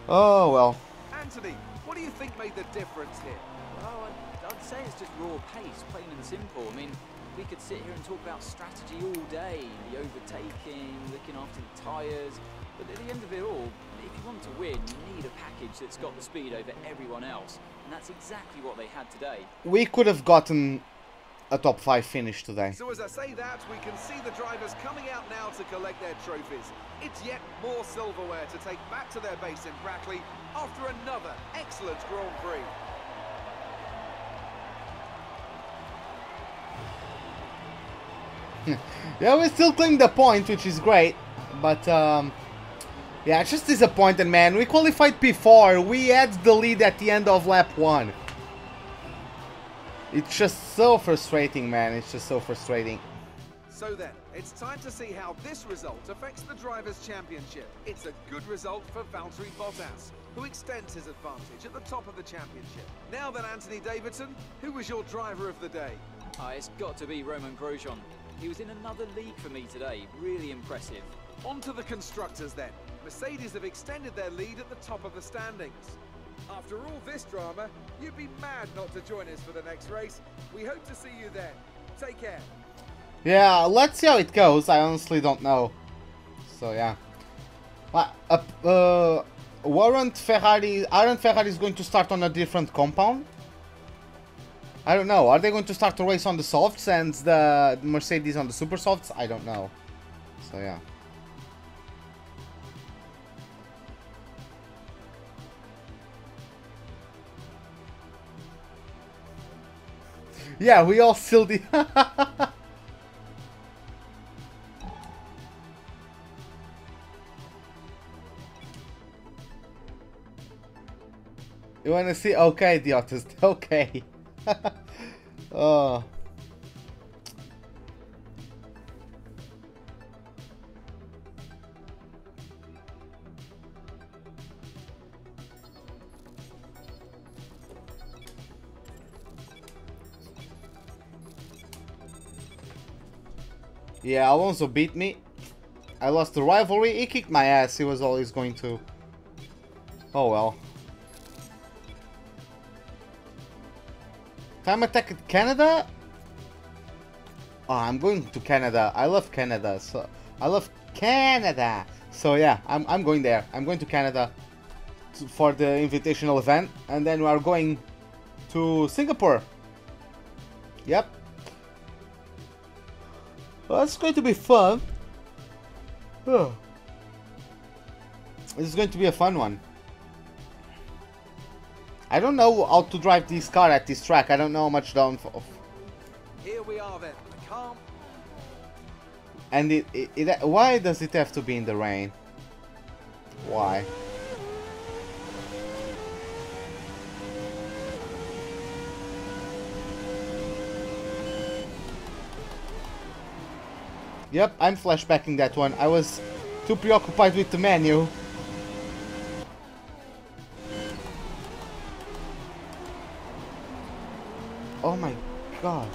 S1: Oh, well.
S2: Anthony, what do you think made the difference here?
S3: Well, I'd say it's just raw pace, plain and simple. I mean, we could sit here and talk about strategy all day, the overtaking, looking after the tyres, but at the end of it all, if you want to win, you need a package that's got the speed over everyone else, and that's exactly what they had today.
S1: We could have gotten a top 5 finish today.
S2: So as I say that, we can see the drivers coming out now to collect their trophies. It's yet more silverware to take back to their base in Brackley after another excellent Grand Prix.
S1: Yeah, we still claim the point, which is great, but yeah, it's just disappointed, man. We qualified P4, we had the lead at the end of lap 1. It's just so frustrating, man. It's just so frustrating.
S2: So then, it's time to see how this result affects the Drivers' Championship. It's a good result for Valtteri Bottas, who extends his advantage at the top of the championship. Now then, Anthony Davidson, who was your driver of the day?
S3: It's got to be Romain Grosjean. He was in another league for me today. Really impressive.
S2: On to the constructors then. Mercedes have extended their lead at the top of the standings. After all this drama, you'd be mad not to join us for the next race. We hope to see you then. Take care.
S1: Yeah, let's see how it goes. I honestly don't know. So yeah. Aren't Ferrari going to start on a different compound? I don't know. Are they going to start the race on the softs and the Mercedes on the super softs? I don't know. So yeah. Yeah, we all still did. You wanna see? Okay, the artist. Okay. Oh. Yeah, Alonso beat me. I lost the rivalry. He kicked my ass. He was always going to. Oh well. Time attack at Canada? Oh, I'm going to Canada. I love Canada. So I love Canada. So yeah, I'm going there. I'm going to Canada for the invitational event, and then we are going to Singapore. Yep. Well, it's going to be fun. Oh. This is going to be a fun one. I don't know how to drive this car at this track. I don't know much down.
S2: Here we are then. Calm.
S1: And why does it have to be in the rain? Why? Yep, I'm flashbacking that one. I was too preoccupied with the menu. Oh my god.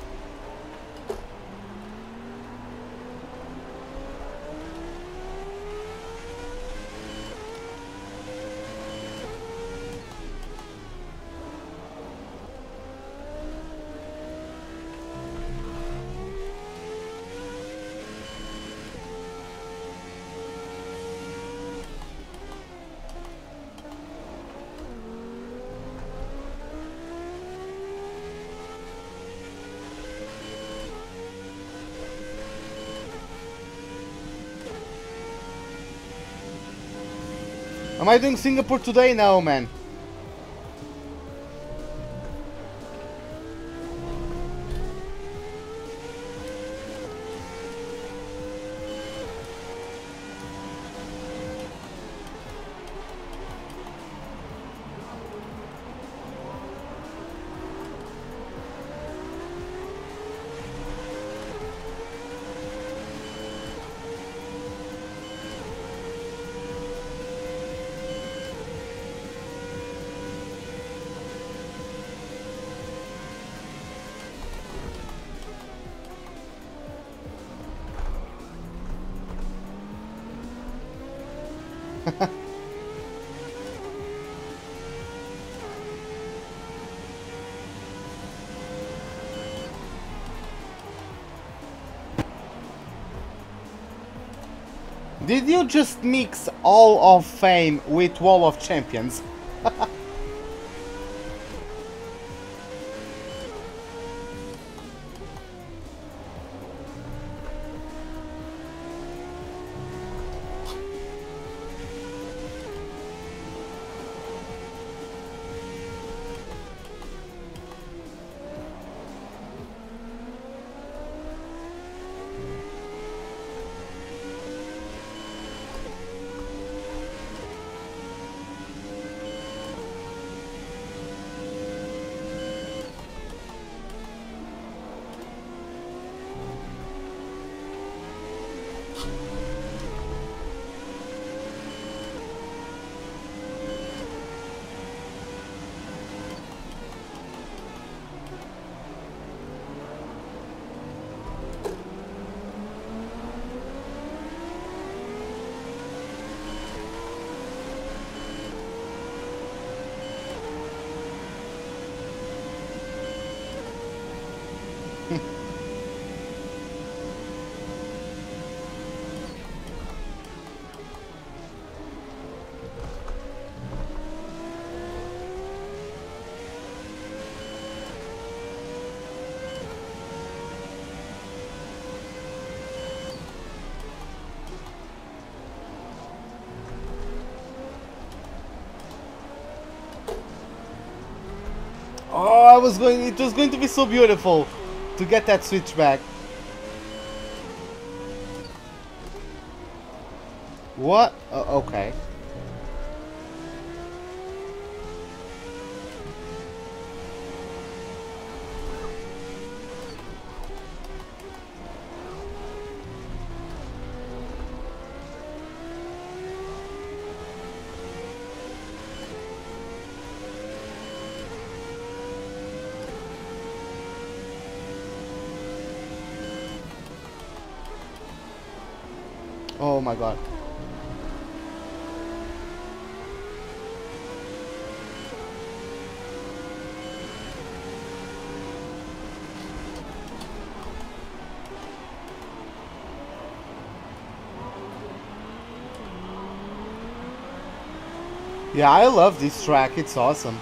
S1: Am I doing Singapore today? No, man. Did you just mix Hall of Fame with Wall of Champions? Oh, it was going to be so beautiful to get that switchback. What? Okay. Oh my god. Yeah, I love this track, it's awesome.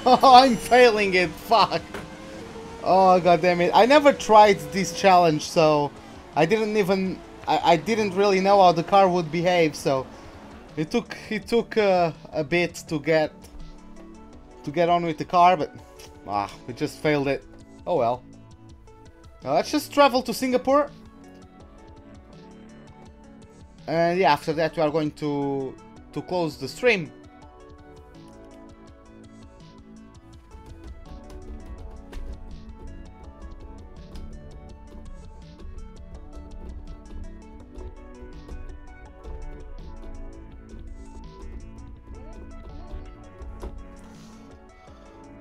S1: Oh, I'm failing it, fuck. Oh, god damn it. I never tried this challenge, so I didn't even... I didn't really know how the car would behave, so it took a bit to get on with the car, but we just failed it. Oh well. Now let's just travel to Singapore. And yeah, after that we are going to close the stream.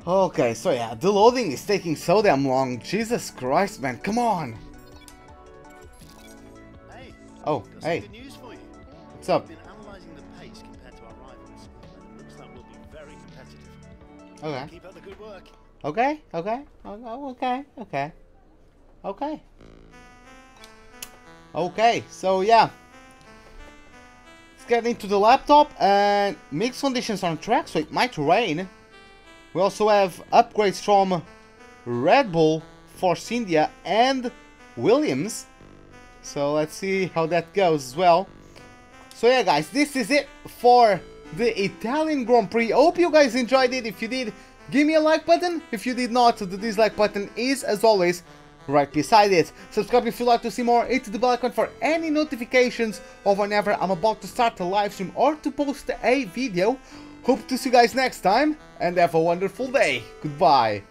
S1: Okay, so yeah, the loading is taking so damn long. Jesus Christ, man, come on.
S6: Hey.
S1: Oh,
S6: Got some
S1: hey.
S6: good news for you.
S1: What's up?
S6: We've been analysing the pace compared to our rivals, and it looks like we'll be very competitive.
S1: Okay.
S6: Keep up the good work.
S1: Okay. Okay, so yeah. Let's get into the laptop, and mixed conditions on track, so it might rain. We also have upgrades from Red Bull, Force India, and Williams. So let's see how that goes as well. So yeah, guys, this is it for the Italian Grand Prix. Hope you guys enjoyed it. If you did, give me a like button. If you did not, the dislike button is, as always, right beside it. Subscribe if you'd like to see more. Hit the bell icon for any notifications of whenever I'm about to start a live stream or to post a video. Hope to see you guys next time, and have a wonderful day. Goodbye.